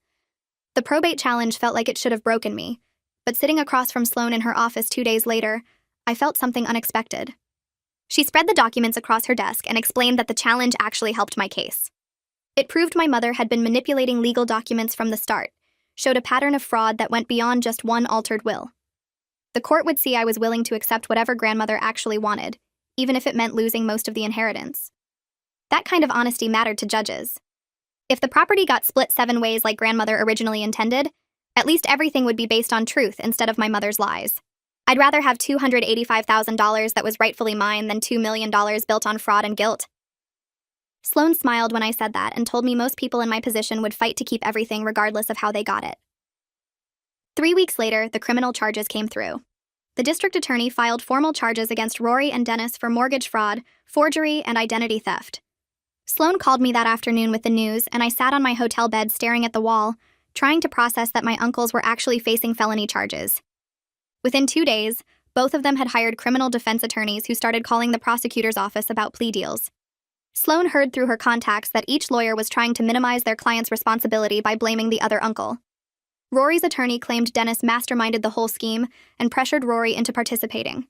The probate challenge felt like it should have broken me, but sitting across from Sloan in her office 2 days later, I felt something unexpected. She spread the documents across her desk and explained that the challenge actually helped my case. It proved my mother had been manipulating legal documents from the start, showed a pattern of fraud that went beyond just one altered will. The court would see I was willing to accept whatever grandmother actually wanted, even if it meant losing most of the inheritance. That kind of honesty mattered to judges. If the property got split 7 ways like grandmother originally intended, at least everything would be based on truth instead of my mother's lies. I'd rather have $285,000 that was rightfully mine than $2 million built on fraud and guilt. Sloan smiled when I said that and told me most people in my position would fight to keep everything regardless of how they got it. 3 weeks later, the criminal charges came through. The district attorney filed formal charges against Rory and Dennis for mortgage fraud, forgery, and identity theft. Sloan called me that afternoon with the news, and I sat on my hotel bed staring at the wall, trying to process that my uncles were actually facing felony charges. Within 2 days, both of them had hired criminal defense attorneys who started calling the prosecutor's office about plea deals. Sloan heard through her contacts that each lawyer was trying to minimize their client's responsibility by blaming the other uncle. Rory's attorney claimed Dennis masterminded the whole scheme and pressured Rory into participating.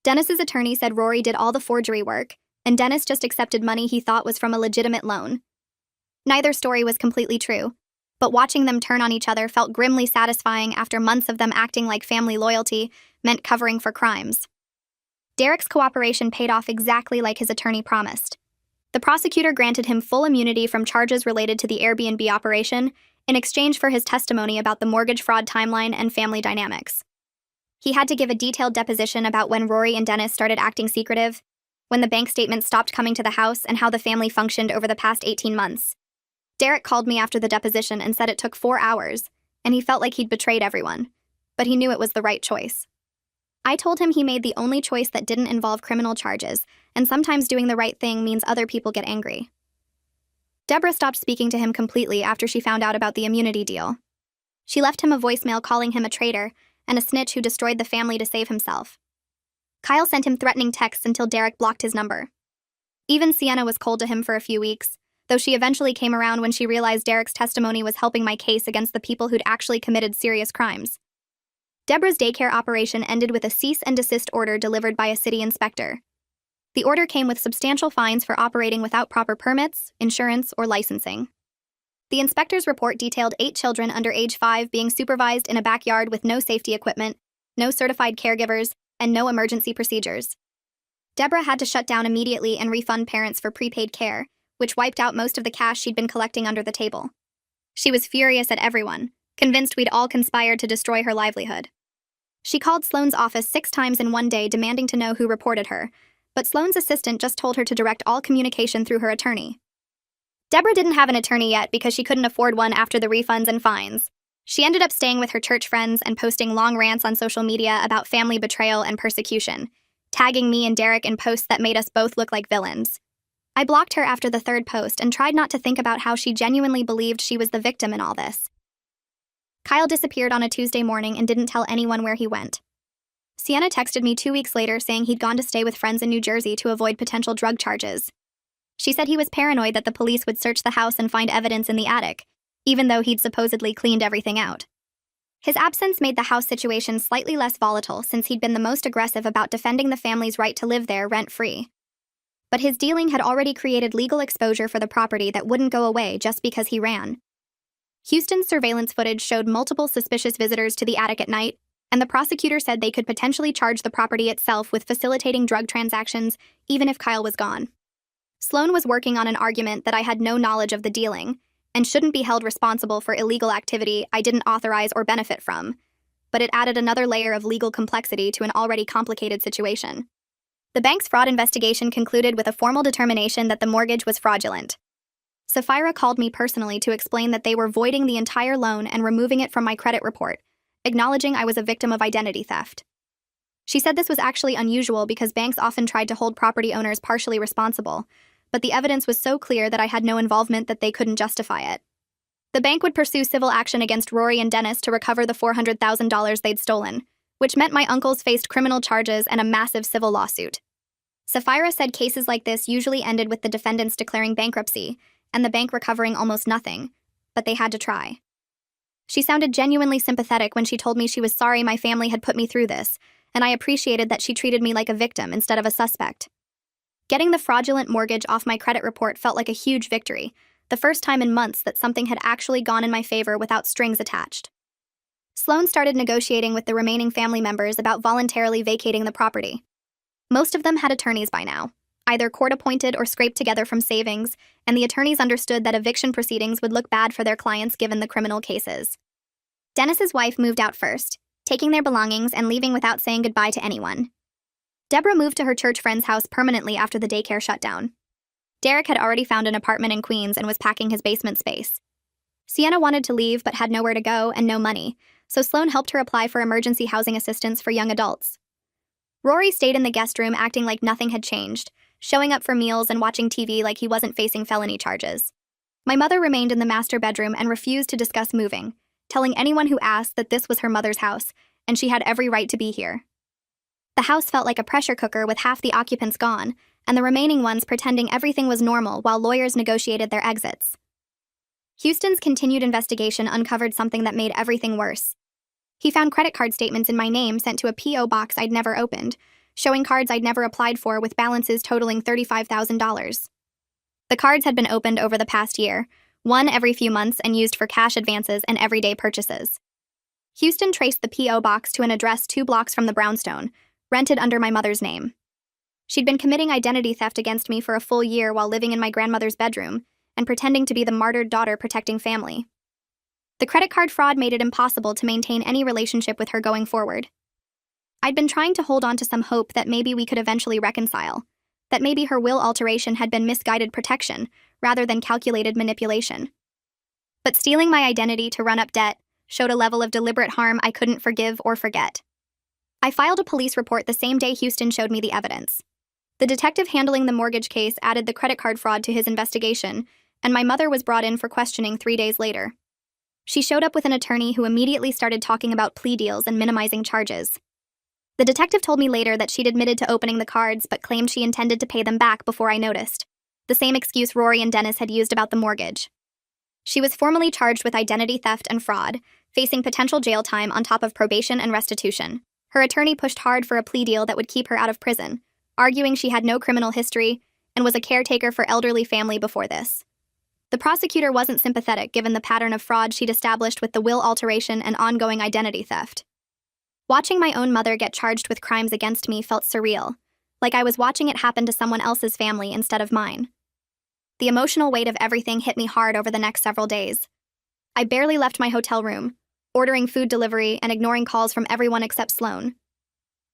Dennis's attorney said Rory did all the forgery work, and Dennis just accepted money he thought was from a legitimate loan. Neither story was completely true, but watching them turn on each other felt grimly satisfying after months of them acting like family loyalty meant covering for crimes. Derek's cooperation paid off exactly like his attorney promised. The prosecutor granted him full immunity from charges related to the Airbnb operation in exchange for his testimony about the mortgage fraud timeline and family dynamics. He had to give a detailed deposition about when Rory and Dennis started acting secretive, when the bank statements stopped coming to the house, and how the family functioned over the past 18 months. Derek called me after the deposition and said it took 4 hours, and he felt like he'd betrayed everyone, but he knew it was the right choice. I told him he made the only choice that didn't involve criminal charges, and sometimes doing the right thing means other people get angry. Deborah stopped speaking to him completely after she found out about the immunity deal. She left him a voicemail calling him a traitor and a snitch who destroyed the family to save himself. Kyle sent him threatening texts until Derek blocked his number. Even Sienna was cold to him for a few weeks, though she eventually came around when she realized Derek's testimony was helping my case against the people who'd actually committed serious crimes. Deborah's daycare operation ended with a cease and desist order delivered by a city inspector. The order came with substantial fines for operating without proper permits, insurance, or licensing. The inspector's report detailed 8 children under age 5 being supervised in a backyard with no safety equipment, no certified caregivers, and no emergency procedures. Deborah had to shut down immediately and refund parents for prepaid care, which wiped out most of the cash she'd been collecting under the table. She was furious at everyone, convinced we'd all conspired to destroy her livelihood. She called Sloane's office 6 times in one day demanding to know who reported her, but Sloane's assistant just told her to direct all communication through her attorney. Deborah didn't have an attorney yet because she couldn't afford one after the refunds and fines. She ended up staying with her church friends and posting long rants on social media about family betrayal and persecution, tagging me and Derek in posts that made us both look like villains. I blocked her after the 3rd post and tried not to think about how she genuinely believed she was the victim in all this. Kyle disappeared on a Tuesday morning and didn't tell anyone where he went. Sienna texted me 2 weeks later saying he'd gone to stay with friends in New Jersey to avoid potential drug charges. She said he was paranoid that the police would search the house and find evidence in the attic, even though he'd supposedly cleaned everything out. His absence made the house situation slightly less volatile since he'd been the most aggressive about defending the family's right to live there rent-free. But his dealing had already created legal exposure for the property that wouldn't go away just because he ran. Houston's surveillance footage showed multiple suspicious visitors to the attic at night, and the prosecutor said they could potentially charge the property itself with facilitating drug transactions even if Kyle was gone. Sloane was working on an argument that I had no knowledge of the dealing and shouldn't be held responsible for illegal activity I didn't authorize or benefit from, but it added another layer of legal complexity to an already complicated situation. The bank's fraud investigation concluded with a formal determination that the mortgage was fraudulent. Sapphira called me personally to explain that they were voiding the entire loan and removing it from my credit report, acknowledging I was a victim of identity theft. She said this was actually unusual because banks often tried to hold property owners partially responsible, but the evidence was so clear that I had no involvement that they couldn't justify it. The bank would pursue civil action against Rory and Dennis to recover the $400,000 they'd stolen, which meant my uncles faced criminal charges and a massive civil lawsuit. Sapphira said cases like this usually ended with the defendants declaring bankruptcy and the bank recovering almost nothing, but they had to try. She sounded genuinely sympathetic when she told me she was sorry my family had put me through this, and I appreciated that she treated me like a victim instead of a suspect. Getting the fraudulent mortgage off my credit report felt like a huge victory, the first time in months that something had actually gone in my favor without strings attached. Sloane started negotiating with the remaining family members about voluntarily vacating the property. Most of them had attorneys by now, either court-appointed or scraped together from savings, and the attorneys understood that eviction proceedings would look bad for their clients given the criminal cases. Dennis's wife moved out first, taking their belongings and leaving without saying goodbye to anyone. Deborah moved to her church friend's house permanently after the daycare shut down. Derek had already found an apartment in Queens and was packing his basement space. Sienna wanted to leave but had nowhere to go and no money, so Sloane helped her apply for emergency housing assistance for young adults. Rory stayed in the guest room acting like nothing had changed, showing up for meals and watching TV like he wasn't facing felony charges. My mother remained in the master bedroom and refused to discuss moving, telling anyone who asked that this was her mother's house, and she had every right to be here. The house felt like a pressure cooker with half the occupants gone, and the remaining ones pretending everything was normal while lawyers negotiated their exits. Houston's continued investigation uncovered something that made everything worse. He found credit card statements in my name sent to a P.O. box I'd never opened, showing cards I'd never applied for with balances totaling $35,000. The cards had been opened over the past year, one every few months and used for cash advances and everyday purchases. Houston traced the P.O. box to an address 2 blocks from the brownstone, rented under my mother's name. She'd been committing identity theft against me for a full year while living in my grandmother's bedroom and pretending to be the martyred daughter protecting family. The credit card fraud made it impossible to maintain any relationship with her going forward. I'd been trying to hold on to some hope that maybe we could eventually reconcile, that maybe her will alteration had been misguided protection rather than calculated manipulation. But stealing my identity to run up debt showed a level of deliberate harm I couldn't forgive or forget. I filed a police report the same day Houston showed me the evidence. The detective handling the mortgage case added the credit card fraud to his investigation, and my mother was brought in for questioning 3 days later. She showed up with an attorney who immediately started talking about plea deals and minimizing charges. The detective told me later that she'd admitted to opening the cards but claimed she intended to pay them back before I noticed, the same excuse Rory and Dennis had used about the mortgage. She was formally charged with identity theft and fraud, facing potential jail time on top of probation and restitution. Her attorney pushed hard for a plea deal that would keep her out of prison, arguing she had no criminal history and was a caretaker for elderly family before this. The prosecutor wasn't sympathetic given the pattern of fraud she'd established with the will alteration and ongoing identity theft. Watching my own mother get charged with crimes against me felt surreal, like I was watching it happen to someone else's family instead of mine. The emotional weight of everything hit me hard over the next several days. I barely left my hotel room, ordering food delivery and ignoring calls from everyone except Sloan.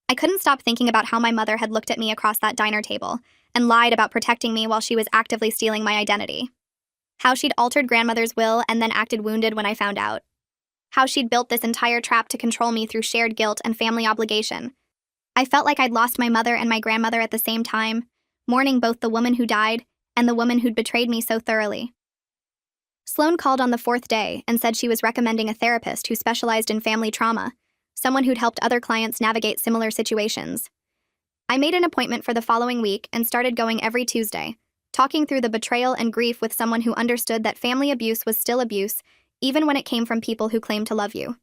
I couldn't stop thinking about how my mother had looked at me across that diner table and lied about protecting me while she was actively stealing my identity. How she'd altered grandmother's will and then acted wounded when I found out. How she'd built this entire trap to control me through shared guilt and family obligation. I felt like I'd lost my mother and my grandmother at the same time, mourning both the woman who died and the woman who'd betrayed me so thoroughly. Sloan called on the 4th day and said she was recommending a therapist who specialized in family trauma, someone who'd helped other clients navigate similar situations. I made an appointment for the following week and started going every Tuesday, talking through the betrayal and grief with someone who understood that family abuse was still abuse, even when it came from people who claimed to love you.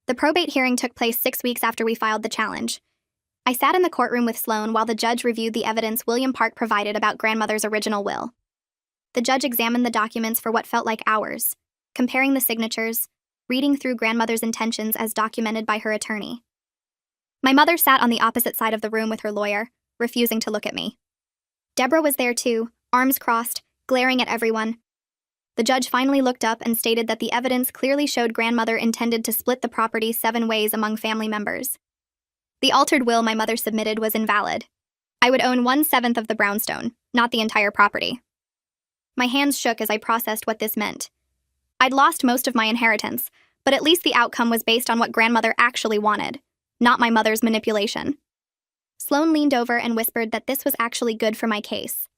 The probate hearing took place 6 weeks after we filed the challenge. I sat in the courtroom with Sloan while the judge reviewed the evidence William Park provided about grandmother's original will. The judge examined the documents for what felt like hours, comparing the signatures, reading through grandmother's intentions as documented by her attorney. My mother sat on the opposite side of the room with her lawyer, refusing to look at me. Deborah was there too, arms crossed, glaring at everyone. The judge finally looked up and stated that the evidence clearly showed grandmother intended to split the property 7 ways among family members. The altered will my mother submitted was invalid. I would own 1/7 of the brownstone, not the entire property. My hands shook as I processed what this meant. I'd lost most of my inheritance, but at least the outcome was based on what grandmother actually wanted, not my mother's manipulation. Sloan leaned over and whispered that this was actually good for my case.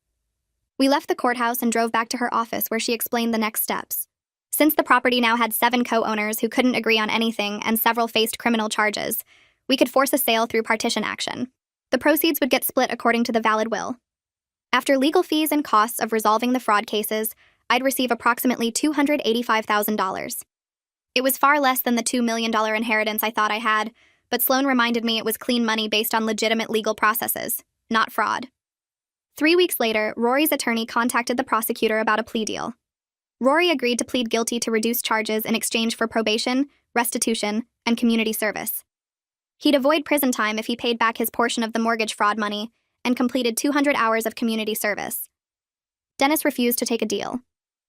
We left the courthouse and drove back to her office where she explained the next steps. Since the property now had 7 co-owners who couldn't agree on anything and several faced criminal charges, we could force a sale through partition action. The proceeds would get split according to the valid will. After legal fees and costs of resolving the fraud cases, I'd receive approximately $285,000. It was far less than the $2 million inheritance I thought I had, but Sloan reminded me it was clean money based on legitimate legal processes, not fraud. 3 weeks later, Rory's attorney contacted the prosecutor about a plea deal. Rory agreed to plead guilty to reduced charges in exchange for probation, restitution, and community service. He'd avoid prison time if he paid back his portion of the mortgage fraud money and completed 200 hours of community service. Dennis refused to take a deal.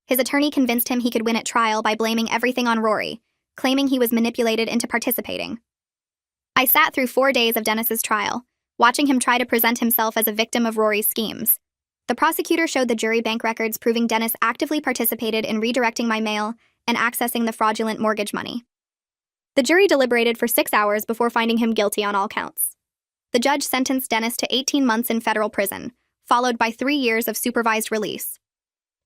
His attorney convinced him he could win at trial by blaming everything on Rory, claiming he was manipulated into participating. I sat through 4 days of Dennis's trial, watching him try to present himself as a victim of Rory's schemes. The prosecutor showed the jury bank records proving Dennis actively participated in redirecting my mail and accessing the fraudulent mortgage money. The jury deliberated for 6 hours before finding him guilty on all counts. The judge sentenced Dennis to 18 months in federal prison, followed by 3 years of supervised release.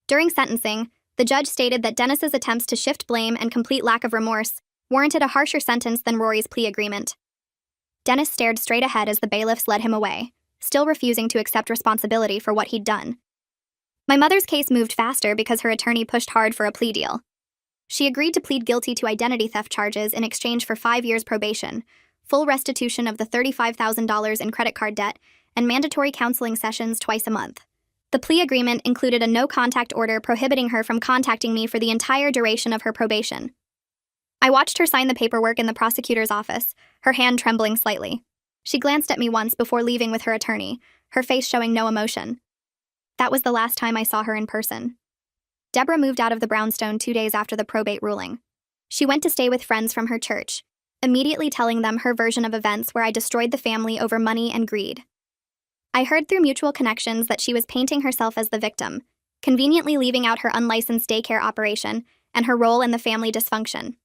During sentencing, the judge stated that Dennis's attempts to shift blame and complete lack of remorse warranted a harsher sentence than Rory's plea agreement. Dennis stared straight ahead as the bailiffs led him away, still refusing to accept responsibility for what he'd done. My mother's case moved faster because her attorney pushed hard for a plea deal. She agreed to plead guilty to identity theft charges in exchange for 5 years probation, full restitution of the $35,000 in credit card debt, and mandatory counseling sessions twice a month. The plea agreement included a no-contact order prohibiting her from contacting me for the entire duration of her probation. I watched her sign the paperwork in the prosecutor's office, her hand trembling slightly. She glanced at me once before leaving with her attorney, her face showing no emotion. That was the last time I saw her in person. Deborah moved out of the brownstone 2 days after the probate ruling. She went to stay with friends from her church, immediately telling them her version of events where I destroyed the family over money and greed. I heard through mutual connections that she was painting herself as the victim, conveniently leaving out her unlicensed daycare operation and her role in the family dysfunction.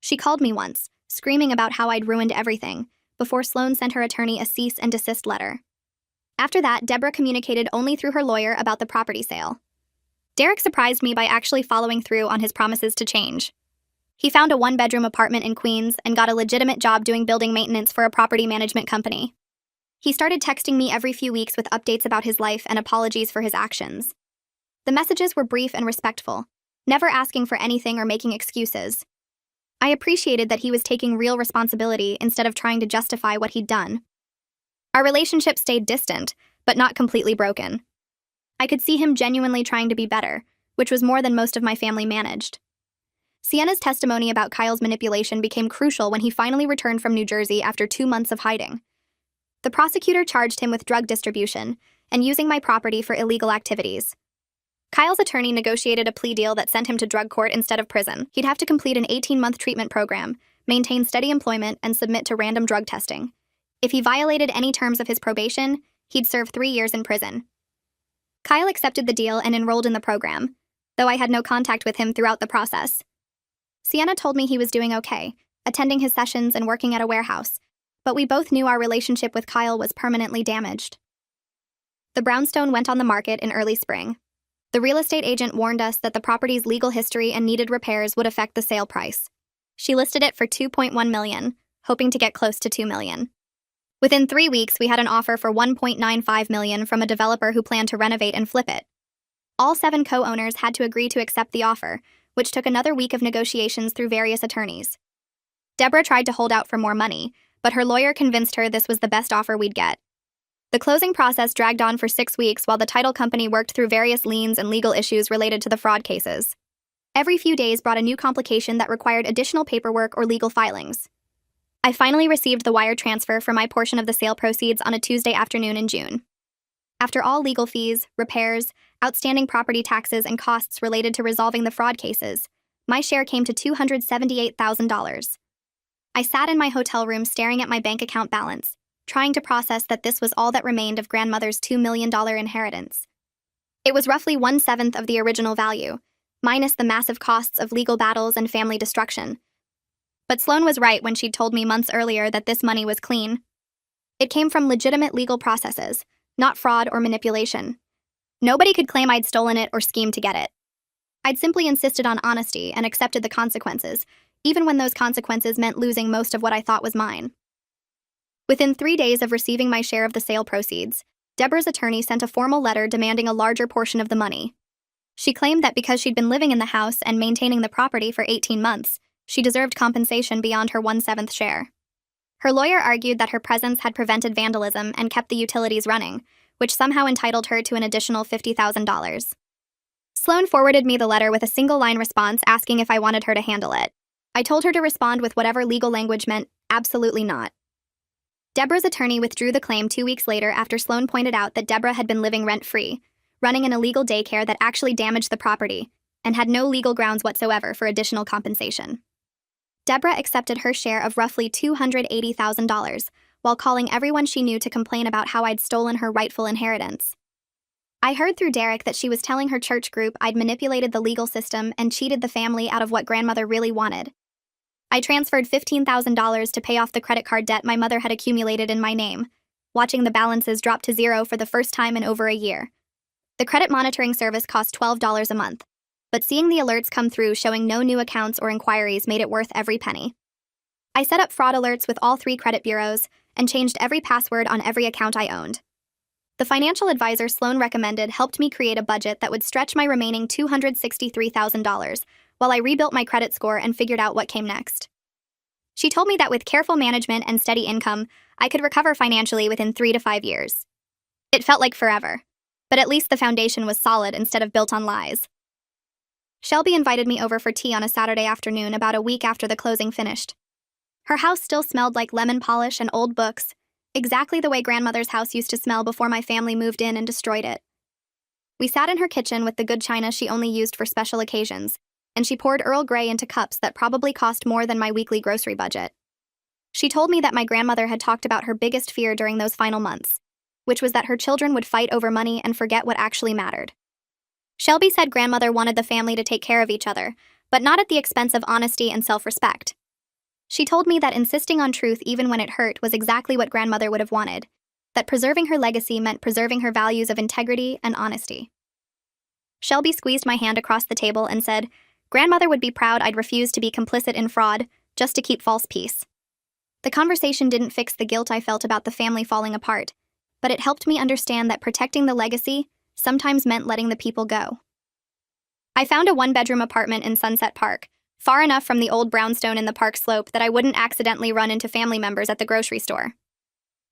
She called me once, screaming about how I'd ruined everything, before Sloan sent her attorney a cease and desist letter. After that, Deborah communicated only through her lawyer about the property sale. Derek surprised me by actually following through on his promises to change. He found a 1-bedroom apartment in Queens and got a legitimate job doing building maintenance for a property management company. He started texting me every few weeks with updates about his life and apologies for his actions. The messages were brief and respectful, never asking for anything or making excuses. I appreciated that he was taking real responsibility instead of trying to justify what he'd done. Our relationship stayed distant, but not completely broken. I could see him genuinely trying to be better, which was more than most of my family managed. Sienna's testimony about Kyle's manipulation became crucial when he finally returned from New Jersey after 2 months of hiding. The prosecutor charged him with drug distribution and using my property for illegal activities. Kyle's attorney negotiated a plea deal that sent him to drug court instead of prison. He'd have to complete an 18-month treatment program, maintain steady employment, and submit to random drug testing. If he violated any terms of his probation, he'd serve 3 years in prison. Kyle accepted the deal and enrolled in the program, though I had no contact with him throughout the process. Sienna told me he was doing okay, attending his sessions and working at a warehouse, but we both knew our relationship with Kyle was permanently damaged. The brownstone went on the market in early spring. The real estate agent warned us that the property's legal history and needed repairs would affect the sale price. She listed it for $2.1 million, hoping to get close to $2 million. Within 3 weeks, we had an offer for $1.95 million from a developer who planned to renovate and flip it. All 7 co-owners had to agree to accept the offer, which took another week of negotiations through various attorneys. Deborah tried to hold out for more money, but her lawyer convinced her this was the best offer we'd get. The closing process dragged on for 6 weeks while the title company worked through various liens and legal issues related to the fraud cases. Every few days brought a new complication that required additional paperwork or legal filings. I finally received the wire transfer for my portion of the sale proceeds on a Tuesday afternoon in June. After all legal fees, repairs, outstanding property taxes, and costs related to resolving the fraud cases, my share came to $278,000. I sat in my hotel room staring at my bank account balance, trying to process that this was all that remained of grandmother's $2 million inheritance. It was roughly 1/7 of the original value, minus the massive costs of legal battles and family destruction. But Sloan was right when she'd told me months earlier that this money was clean. It came from legitimate legal processes, not fraud or manipulation. Nobody could claim I'd stolen it or schemed to get it. I'd simply insisted on honesty and accepted the consequences, even when those consequences meant losing most of what I thought was mine. Within 3 days of receiving my share of the sale proceeds, Deborah's attorney sent a formal letter demanding a larger portion of the money. She claimed that because she'd been living in the house and maintaining the property for 18 months, she deserved compensation beyond her 1/7 share. Her lawyer argued that her presence had prevented vandalism and kept the utilities running, which somehow entitled her to an additional $50,000. Sloan forwarded me the letter with a single-line response asking if I wanted her to handle it. I told her to respond with whatever legal language meant absolutely not. Deborah's attorney withdrew the claim 2 weeks later after Sloan pointed out that Deborah had been living rent-free, running an illegal daycare that actually damaged the property, and had no legal grounds whatsoever for additional compensation. Deborah accepted her share of roughly $280,000, while calling everyone she knew to complain about how I'd stolen her rightful inheritance. I heard through Derek that she was telling her church group I'd manipulated the legal system and cheated the family out of what grandmother really wanted. I transferred $15,000 to pay off the credit card debt my mother had accumulated in my name, watching the balances drop to zero for the first time in over a year. The credit monitoring service cost $12 a month, but seeing the alerts come through showing no new accounts or inquiries made it worth every penny. I set up fraud alerts with all 3 credit bureaus and changed every password on every account I owned. The financial advisor Sloan recommended helped me create a budget that would stretch my remaining $263,000 while I rebuilt my credit score and figured out what came next. She told me that with careful management and steady income, I could recover financially within 3 to 5 years. It felt like forever, but at least the foundation was solid instead of built on lies. Shelby invited me over for tea on a Saturday afternoon about a week after the closing finished. Her house still smelled like lemon polish and old books, exactly the way grandmother's house used to smell before my family moved in and destroyed it. We sat in her kitchen with the good china she only used for special occasions, and she poured Earl Grey into cups that probably cost more than my weekly grocery budget. She told me that my grandmother had talked about her biggest fear during those final months, which was that her children would fight over money and forget what actually mattered. Shelby said grandmother wanted the family to take care of each other, but not at the expense of honesty and self-respect. She told me that insisting on truth even when it hurt was exactly what grandmother would have wanted, that preserving her legacy meant preserving her values of integrity and honesty. Shelby squeezed my hand across the table and said, grandmother would be proud I'd refused to be complicit in fraud just to keep false peace. The conversation didn't fix the guilt I felt about the family falling apart, but it helped me understand that protecting the legacy sometimes meant letting the people go. I found a 1-bedroom apartment in Sunset Park, far enough from the old brownstone in the park slope that I wouldn't accidentally run into family members at the grocery store.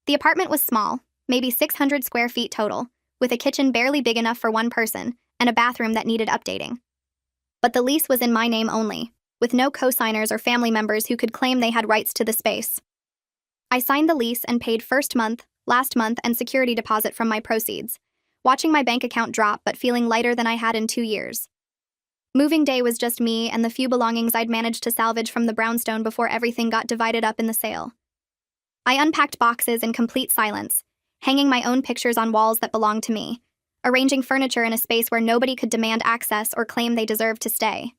The apartment was small, maybe 600 square feet total, with a kitchen barely big enough for one person and a bathroom that needed updating. But the lease was in my name only, with no co-signers or family members who could claim they had rights to the space. I signed the lease and paid first month, last month, and security deposit from my proceeds, watching my bank account drop but feeling lighter than I had in 2 years. Moving day was just me and the few belongings I'd managed to salvage from the brownstone before everything got divided up in the sale. I unpacked boxes in complete silence, hanging my own pictures on walls that belonged to me, arranging furniture in a space where nobody could demand access or claim they deserved to stay.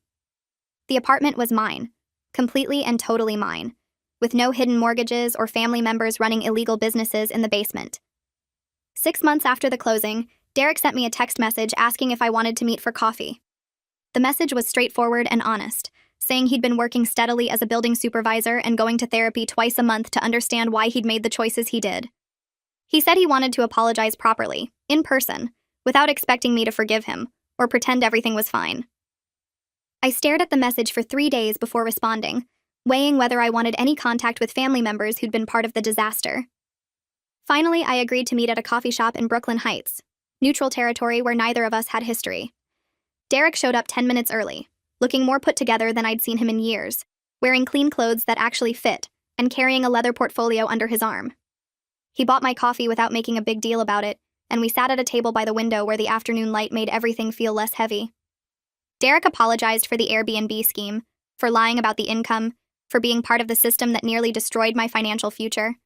The apartment was mine, completely and totally mine, with no hidden mortgages or family members running illegal businesses in the basement. 6 months after the closing, Derek sent me a text message asking if I wanted to meet for coffee. The message was straightforward and honest, saying he'd been working steadily as a building supervisor and going to therapy twice a month to understand why he'd made the choices he did. He said he wanted to apologize properly, in person, without expecting me to forgive him, or pretend everything was fine. I stared at the message for 3 days before responding, weighing whether I wanted any contact with family members who'd been part of the disaster. Finally, I agreed to meet at a coffee shop in Brooklyn Heights, neutral territory where neither of us had history. Derek showed up 10 minutes early, looking more put together than I'd seen him in years, wearing clean clothes that actually fit, and carrying a leather portfolio under his arm. He bought my coffee without making a big deal about it, and we sat at a table by the window where the afternoon light made everything feel less heavy. Derek apologized for the Airbnb scheme, for lying about the income, for being part of the system that nearly destroyed my financial future.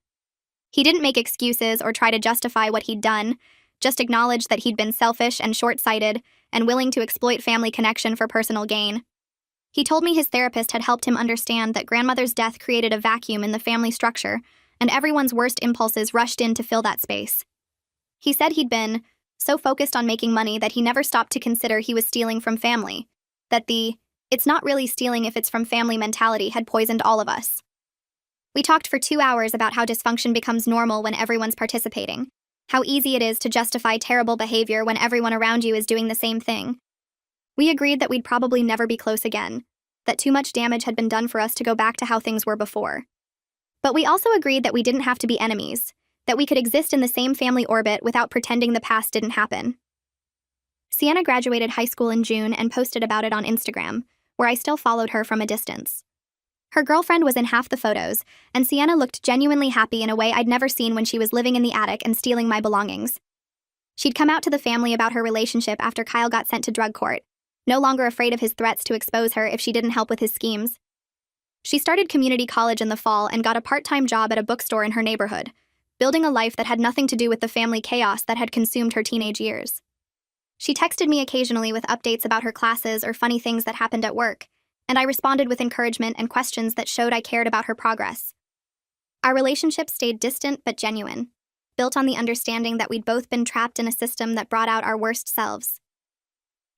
He didn't make excuses or try to justify what he'd done, just acknowledged that he'd been selfish and short-sighted and willing to exploit family connection for personal gain. He told me his therapist had helped him understand that grandmother's death created a vacuum in the family structure, and everyone's worst impulses rushed in to fill that space. He said he'd been so focused on making money that he never stopped to consider he was stealing from family, that the "it's not really stealing if it's from family" mentality had poisoned all of us. We talked for 2 hours about how dysfunction becomes normal when everyone's participating, how easy it is to justify terrible behavior when everyone around you is doing the same thing. We agreed that we'd probably never be close again, that too much damage had been done for us to go back to how things were before. But we also agreed that we didn't have to be enemies, that we could exist in the same family orbit without pretending the past didn't happen. Sienna graduated high school in June and posted about it on Instagram, where I still followed her from a distance. Her girlfriend was in half the photos, and Sienna looked genuinely happy in a way I'd never seen when she was living in the attic and stealing my belongings. She'd come out to the family about her relationship after Kyle got sent to drug court, no longer afraid of his threats to expose her if she didn't help with his schemes. She started community college in the fall and got a part-time job at a bookstore in her neighborhood, building a life that had nothing to do with the family chaos that had consumed her teenage years. She texted me occasionally with updates about her classes or funny things that happened at work, and I responded with encouragement and questions that showed I cared about her progress. Our relationship stayed distant but genuine, built on the understanding that we'd both been trapped in a system that brought out our worst selves.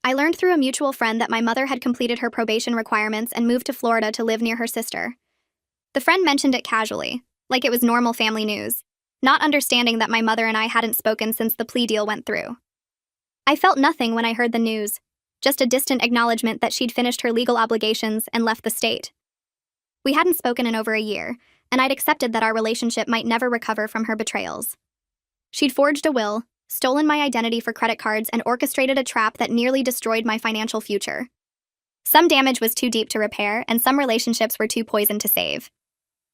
I learned through a mutual friend that my mother had completed her probation requirements and moved to Florida to live near her sister. The friend mentioned it casually, like it was normal family news, not understanding that my mother and I hadn't spoken since the plea deal went through. I felt nothing when I heard the news, just a distant acknowledgement that she'd finished her legal obligations and left the state. We hadn't spoken in over a year, and I'd accepted that our relationship might never recover from her betrayals. She'd forged a will, stolen my identity for credit cards, and orchestrated a trap that nearly destroyed my financial future. Some damage was too deep to repair, and some relationships were too poisoned to save.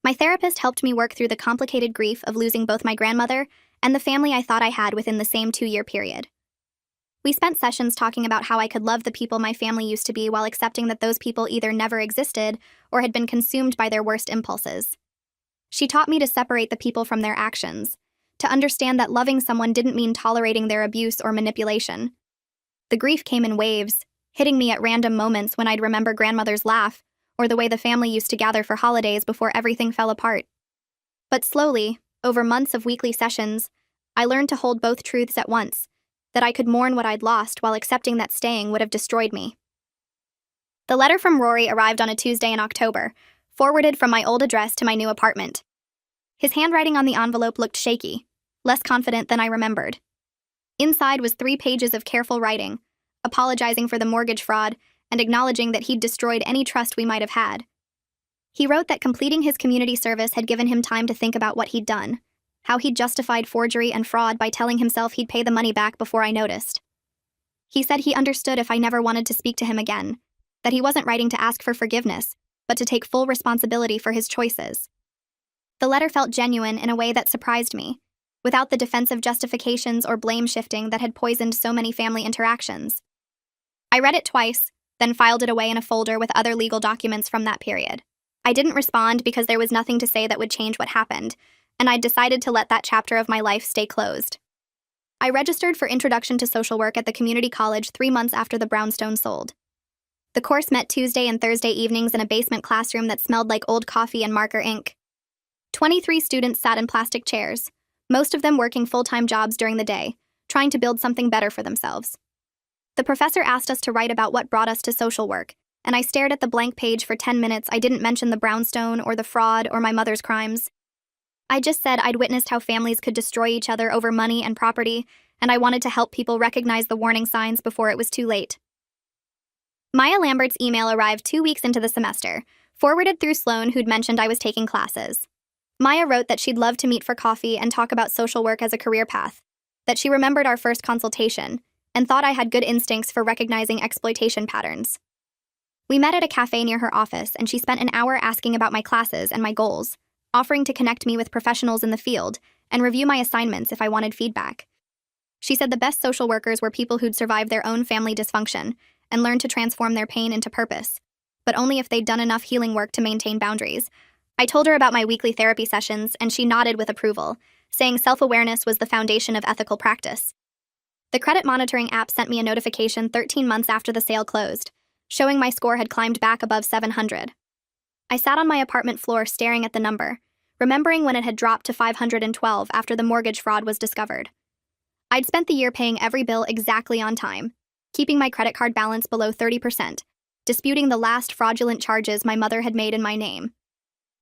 My therapist helped me work through the complicated grief of losing both my grandmother and the family I thought I had within the same 2-year period. We spent sessions talking about how I could love the people my family used to be while accepting that those people either never existed or had been consumed by their worst impulses. She taught me to separate the people from their actions, to understand that loving someone didn't mean tolerating their abuse or manipulation. The grief came in waves, hitting me at random moments when I'd remember grandmother's laugh or the way the family used to gather for holidays before everything fell apart. But slowly, over months of weekly sessions, I learned to hold both truths at once, that I could mourn what I'd lost while accepting that staying would have destroyed me. The letter from Rory arrived on a Tuesday in October, forwarded from my old address to my new apartment. His handwriting on the envelope looked shaky, less confident than I remembered. Inside was 3 pages of careful writing, apologizing for the mortgage fraud and acknowledging that he'd destroyed any trust we might have had. He wrote that completing his community service had given him time to think about what he'd done, how he'd justified forgery and fraud by telling himself he'd pay the money back before I noticed. He said he understood if I never wanted to speak to him again, that he wasn't writing to ask for forgiveness, but to take full responsibility for his choices. The letter felt genuine in a way that surprised me, without the defensive justifications or blame shifting that had poisoned so many family interactions. I read it twice, then filed it away in a folder with other legal documents from that period. I didn't respond because there was nothing to say that would change what happened, and I'd decided to let that chapter of my life stay closed. I registered for Introduction to Social Work at the community college 3 months after the brownstone sold. The course met Tuesday and Thursday evenings in a basement classroom that smelled like old coffee and marker ink. 23 students sat in plastic chairs, most of them working full-time jobs during the day, trying to build something better for themselves. The professor asked us to write about what brought us to social work, and I stared at the blank page for 10 minutes. I didn't mention the brownstone or the fraud or my mother's crimes. I just said I'd witnessed how families could destroy each other over money and property, and I wanted to help people recognize the warning signs before it was too late. Maya Lambert's email arrived 2 weeks into the semester, forwarded through Sloan, who'd mentioned I was taking classes. Maya wrote that she'd love to meet for coffee and talk about social work as a career path, that she remembered our first consultation, and thought I had good instincts for recognizing exploitation patterns. We met at a cafe near her office, and she spent an hour asking about my classes and my goals, offering to connect me with professionals in the field and review my assignments if I wanted feedback. She said the best social workers were people who'd survived their own family dysfunction and learned to transform their pain into purpose, but only if they'd done enough healing work to maintain boundaries. I told her about my weekly therapy sessions, and she nodded with approval, saying self-awareness was the foundation of ethical practice. The credit monitoring app sent me a notification 13 months after the sale closed, showing my score had climbed back above 700. I sat on my apartment floor staring at the number, remembering when it had dropped to 512 after the mortgage fraud was discovered. I'd spent the year paying every bill exactly on time, keeping my credit card balance below 30%, disputing the last fraudulent charges my mother had made in my name.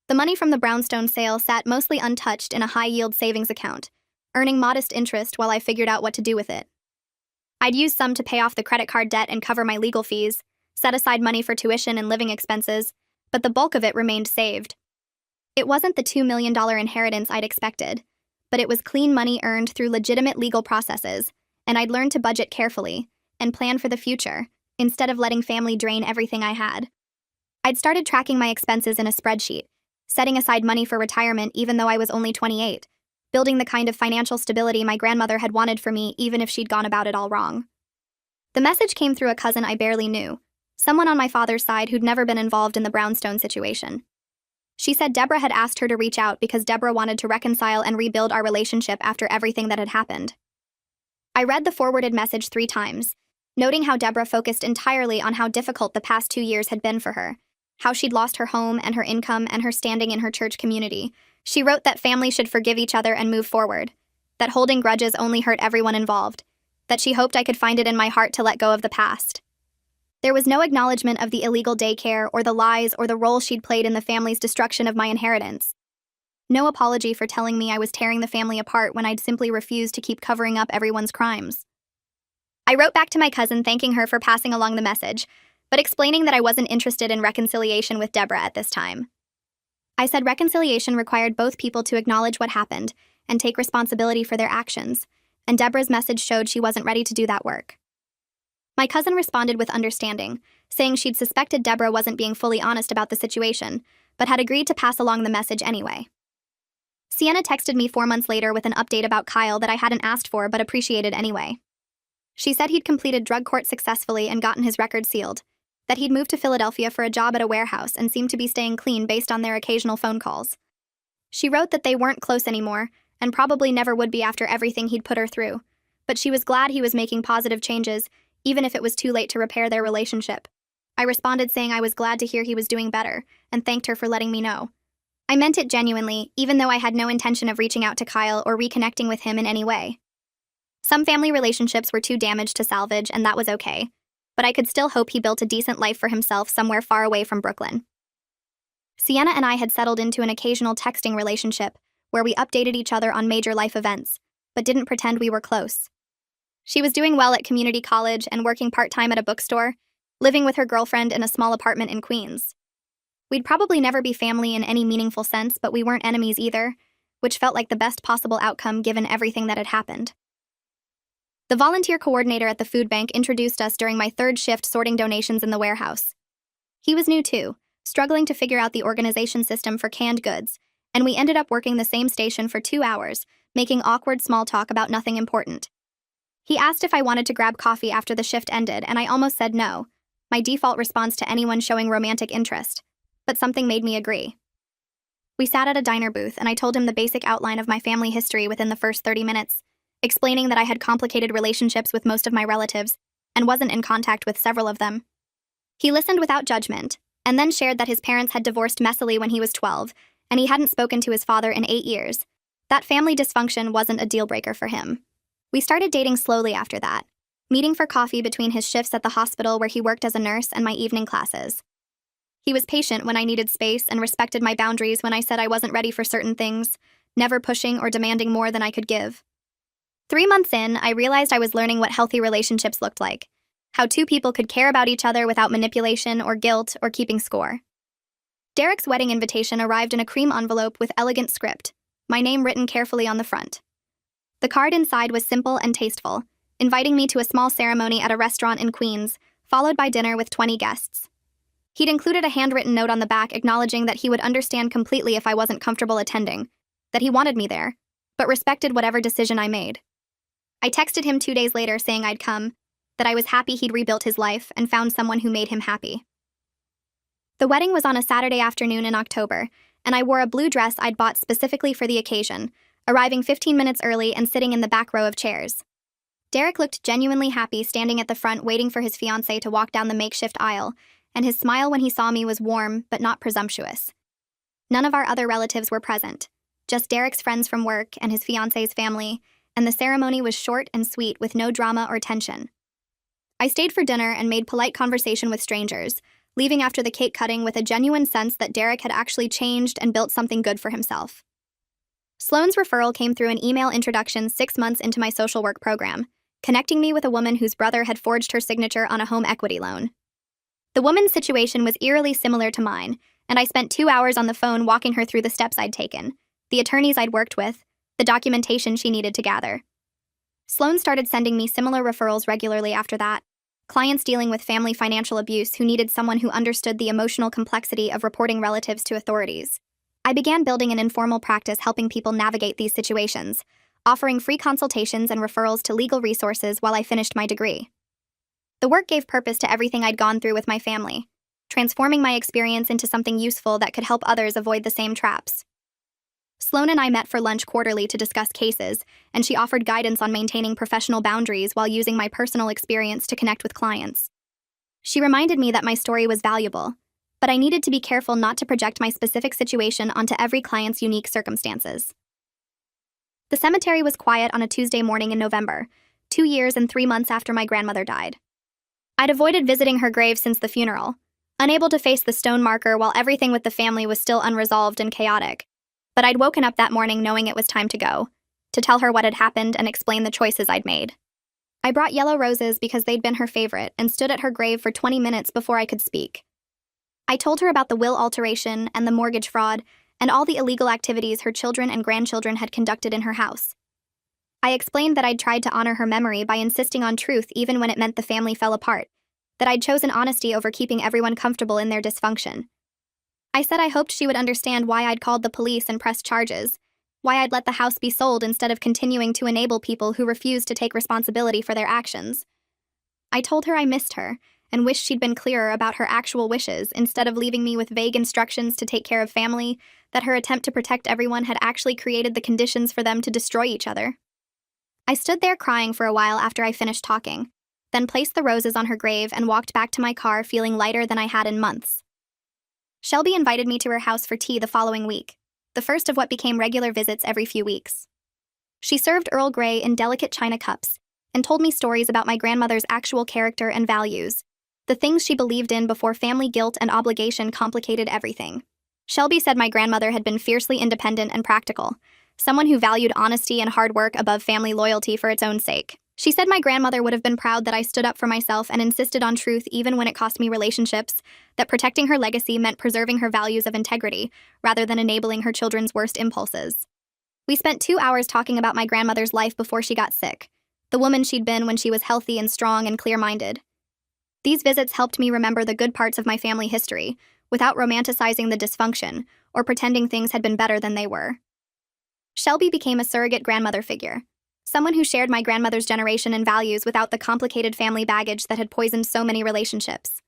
The money from the brownstone sale sat mostly untouched in a high-yield savings account, earning modest interest while I figured out what to do with it. I'd used some to pay off the credit card debt and cover my legal fees, set aside money for tuition and living expenses, but the bulk of it remained saved. It wasn't the $2 million inheritance I'd expected, but it was clean money earned through legitimate legal processes, and I'd learned to budget carefully and plan for the future, instead of letting family drain everything I had. I'd started tracking my expenses in a spreadsheet, setting aside money for retirement even though I was only 28, building the kind of financial stability my grandmother had wanted for me even if she'd gone about it all wrong. The message came through a cousin I barely knew, someone on my father's side who'd never been involved in the brownstone situation. She said Deborah had asked her to reach out because Deborah wanted to reconcile and rebuild our relationship after everything that had happened. I read the forwarded message 3 times, noting how Deborah focused entirely on how difficult the past 2 years had been for her, how she'd lost her home and her income and her standing in her church community. She wrote that families should forgive each other and move forward, that holding grudges only hurt everyone involved, that she hoped I could find it in my heart to let go of the past. There was no acknowledgement of the illegal daycare or the lies or the role she'd played in the family's destruction of my inheritance. No apology for telling me I was tearing the family apart when I'd simply refused to keep covering up everyone's crimes. I wrote back to my cousin thanking her for passing along the message, but explaining that I wasn't interested in reconciliation with Deborah at this time. I said reconciliation required both people to acknowledge what happened and take responsibility for their actions, and Deborah's message showed she wasn't ready to do that work. My cousin responded with understanding, saying she'd suspected Deborah wasn't being fully honest about the situation, but had agreed to pass along the message anyway. Sienna texted me 4 months later with an update about Kyle that I hadn't asked for but appreciated anyway. She said he'd completed drug court successfully and gotten his record sealed, that he'd moved to Philadelphia for a job at a warehouse and seemed to be staying clean based on their occasional phone calls. She wrote that they weren't close anymore, and probably never would be after everything he'd put her through, but she was glad he was making positive changes, even if it was too late to repair their relationship. I responded saying I was glad to hear he was doing better, and thanked her for letting me know. I meant it genuinely, even though I had no intention of reaching out to Kyle or reconnecting with him in any way. Some family relationships were too damaged to salvage, and that was okay, but I could still hope he built a decent life for himself somewhere far away from Brooklyn. Sienna and I had settled into an occasional texting relationship, where we updated each other on major life events, but didn't pretend we were close. She was doing well at community college and working part-time at a bookstore, living with her girlfriend in a small apartment in Queens. We'd probably never be family in any meaningful sense, but we weren't enemies either, which felt like the best possible outcome given everything that had happened. The volunteer coordinator at the food bank introduced us during my third shift sorting donations in the warehouse. He was new too, struggling to figure out the organization system for canned goods, and we ended up working the same station for 2 hours, making awkward small talk about nothing important. He asked if I wanted to grab coffee after the shift ended, and I almost said no, my default response to anyone showing romantic interest, but something made me agree. We sat at a diner booth, and I told him the basic outline of my family history within the first 30 minutes, explaining that I had complicated relationships with most of my relatives and wasn't in contact with several of them. He listened without judgment, and then shared that his parents had divorced messily when he was 12, and he hadn't spoken to his father in 8 years. That family dysfunction wasn't a deal-breaker for him. We started dating slowly after that, meeting for coffee between his shifts at the hospital where he worked as a nurse and my evening classes. He was patient when I needed space and respected my boundaries when I said I wasn't ready for certain things, never pushing or demanding more than I could give. 3 months in, I realized I was learning what healthy relationships looked like, how two people could care about each other without manipulation or guilt or keeping score. Derek's wedding invitation arrived in a cream envelope with elegant script, my name written carefully on the front. The card inside was simple and tasteful, inviting me to a small ceremony at a restaurant in Queens, followed by dinner with 20 guests. He'd included a handwritten note on the back acknowledging that he would understand completely if I wasn't comfortable attending, that he wanted me there, but respected whatever decision I made. I texted him 2 days later saying I'd come, that I was happy he'd rebuilt his life and found someone who made him happy. The wedding was on a Saturday afternoon in October, and I wore a blue dress I'd bought specifically for the occasion, arriving 15 minutes early and sitting in the back row of chairs. Derek looked genuinely happy standing at the front waiting for his fiancée to walk down the makeshift aisle, and his smile when he saw me was warm but not presumptuous. None of our other relatives were present, just Derek's friends from work and his fiancée's family, and the ceremony was short and sweet with no drama or tension. I stayed for dinner and made polite conversation with strangers, leaving after the cake cutting with a genuine sense that Derek had actually changed and built something good for himself. Sloane's referral came through an email introduction 6 months into my social work program, connecting me with a woman whose brother had forged her signature on a home equity loan. The woman's situation was eerily similar to mine, and I spent 2 hours on the phone walking her through the steps I'd taken, the attorneys I'd worked with, the documentation she needed to gather. Sloane started sending me similar referrals regularly after that, clients dealing with family financial abuse who needed someone who understood the emotional complexity of reporting relatives to authorities. I began building an informal practice helping people navigate these situations, offering free consultations and referrals to legal resources while I finished my degree. The work gave purpose to everything I'd gone through with my family, transforming my experience into something useful that could help others avoid the same traps. Sloane and I met for lunch quarterly to discuss cases, and she offered guidance on maintaining professional boundaries while using my personal experience to connect with clients. She reminded me that my story was valuable, but I needed to be careful not to project my specific situation onto every client's unique circumstances. The cemetery was quiet on a Tuesday morning in November, 2 years and 3 months after my grandmother died. I'd avoided visiting her grave since the funeral, unable to face the stone marker while everything with the family was still unresolved and chaotic. But I'd woken up that morning knowing it was time to go, to tell her what had happened and explain the choices I'd made. I brought yellow roses because they'd been her favorite and stood at her grave for 20 minutes before I could speak. I told her about the will alteration and the mortgage fraud and all the illegal activities her children and grandchildren had conducted in her house. I explained that I'd tried to honor her memory by insisting on truth even when it meant the family fell apart, that I'd chosen honesty over keeping everyone comfortable in their dysfunction. I said I hoped she would understand why I'd called the police and pressed charges, why I'd let the house be sold instead of continuing to enable people who refused to take responsibility for their actions. I told her I missed her and wished she'd been clearer about her actual wishes instead of leaving me with vague instructions to take care of family, that her attempt to protect everyone had actually created the conditions for them to destroy each other. I stood there crying for a while after I finished talking, then placed the roses on her grave and walked back to my car feeling lighter than I had in months. Shelby invited me to her house for tea the following week, the first of what became regular visits every few weeks. She served Earl Grey in delicate china cups and told me stories about my grandmother's actual character and values, the things she believed in before family guilt and obligation complicated everything. Shelby said my grandmother had been fiercely independent and practical, someone who valued honesty and hard work above family loyalty for its own sake. She said my grandmother would have been proud that I stood up for myself and insisted on truth even when it cost me relationships, that protecting her legacy meant preserving her values of integrity, rather than enabling her children's worst impulses. We spent 2 hours talking about my grandmother's life before she got sick, the woman she'd been when she was healthy and strong and clear-minded. These visits helped me remember the good parts of my family history, without romanticizing the dysfunction or pretending things had been better than they were. Shelby became a surrogate grandmother figure, someone who shared my grandmother's generation and values without the complicated family baggage that had poisoned so many relationships.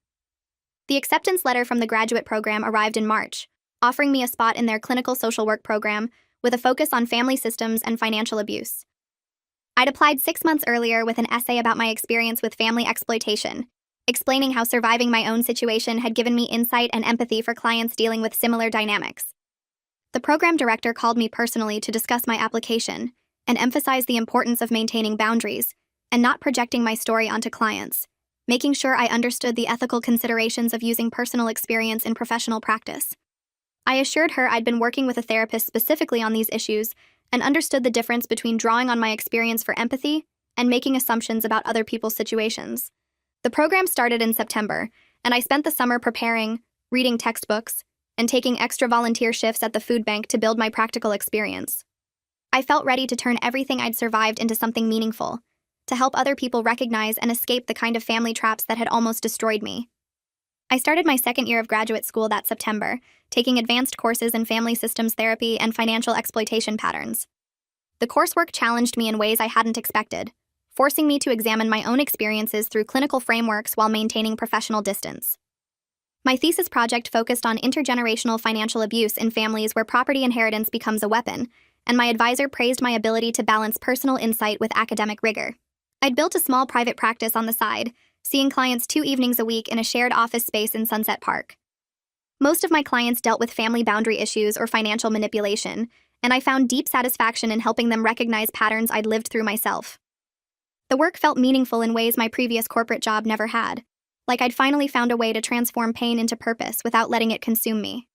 The acceptance letter from the graduate program arrived in March, offering me a spot in their clinical social work program with a focus on family systems and financial abuse. I'd applied 6 months earlier with an essay about my experience with family exploitation, explaining how surviving my own situation had given me insight and empathy for clients dealing with similar dynamics. The program director called me personally to discuss my application and emphasized the importance of maintaining boundaries and not projecting my story onto clients, making sure I understood the ethical considerations of using personal experience in professional practice. I assured her I'd been working with a therapist specifically on these issues and understood the difference between drawing on my experience for empathy and making assumptions about other people's situations. The program started in September, and I spent the summer preparing, reading textbooks, and taking extra volunteer shifts at the food bank to build my practical experience. I felt ready to turn everything I'd survived into something meaningful, to help other people recognize and escape the kind of family traps that had almost destroyed me. I started my second year of graduate school that September, taking advanced courses in family systems therapy and financial exploitation patterns. The coursework challenged me in ways I hadn't expected, forcing me to examine my own experiences through clinical frameworks while maintaining professional distance. My thesis project focused on intergenerational financial abuse in families where property inheritance becomes a weapon, and my advisor praised my ability to balance personal insight with academic rigor. I'd built a small private practice on the side, seeing clients 2 evenings a week in a shared office space in Sunset Park. Most of my clients dealt with family boundary issues or financial manipulation, and I found deep satisfaction in helping them recognize patterns I'd lived through myself. The work felt meaningful in ways my previous corporate job never had, like I'd finally found a way to transform pain into purpose without letting it consume me.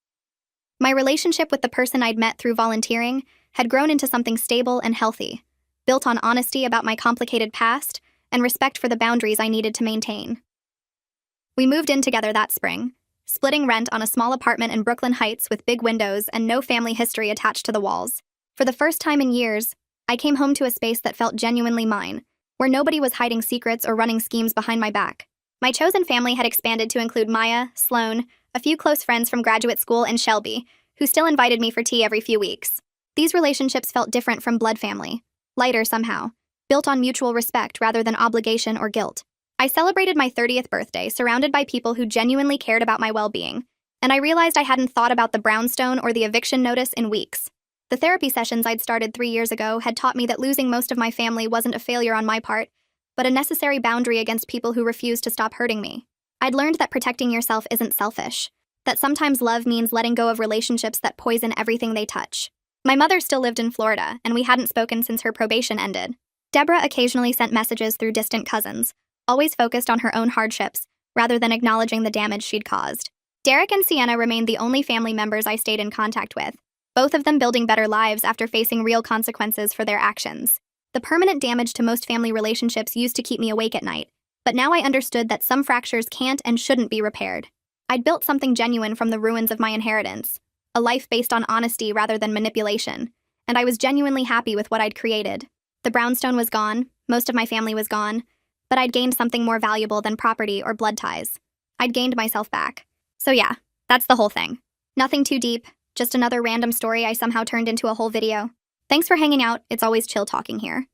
My relationship with the person I'd met through volunteering had grown into something stable and healthy, built on honesty about my complicated past and respect for the boundaries I needed to maintain. We moved in together that spring, splitting rent on a small apartment in Brooklyn Heights with big windows and no family history attached to the walls. For the first time in years, I came home to a space that felt genuinely mine, where nobody was hiding secrets or running schemes behind my back. My chosen family had expanded to include Maya, Sloan, a few close friends from graduate school, and Shelby, who still invited me for tea every few weeks. These relationships felt different from blood family, lighter somehow, built on mutual respect rather than obligation or guilt. I celebrated my 30th birthday surrounded by people who genuinely cared about my well-being, and I realized I hadn't thought about the brownstone or the eviction notice in weeks. The therapy sessions I'd started 3 years ago had taught me that losing most of my family wasn't a failure on my part, but a necessary boundary against people who refused to stop hurting me. I'd learned that protecting yourself isn't selfish, that sometimes love means letting go of relationships that poison everything they touch. My mother still lived in Florida, and we hadn't spoken since her probation ended. Deborah occasionally sent messages through distant cousins, always focused on her own hardships, rather than acknowledging the damage she'd caused. Derek and Sienna remained the only family members I stayed in contact with, both of them building better lives after facing real consequences for their actions. The permanent damage to most family relationships used to keep me awake at night, but now I understood that some fractures can't and shouldn't be repaired. I'd built something genuine from the ruins of my inheritance, a life based on honesty rather than manipulation, and I was genuinely happy with what I'd created. The brownstone was gone, most of my family was gone, but I'd gained something more valuable than property or blood ties. I'd gained myself back. So yeah, that's the whole thing. Nothing too deep, just another random story I somehow turned into a whole video. Thanks for hanging out, it's always chill talking here.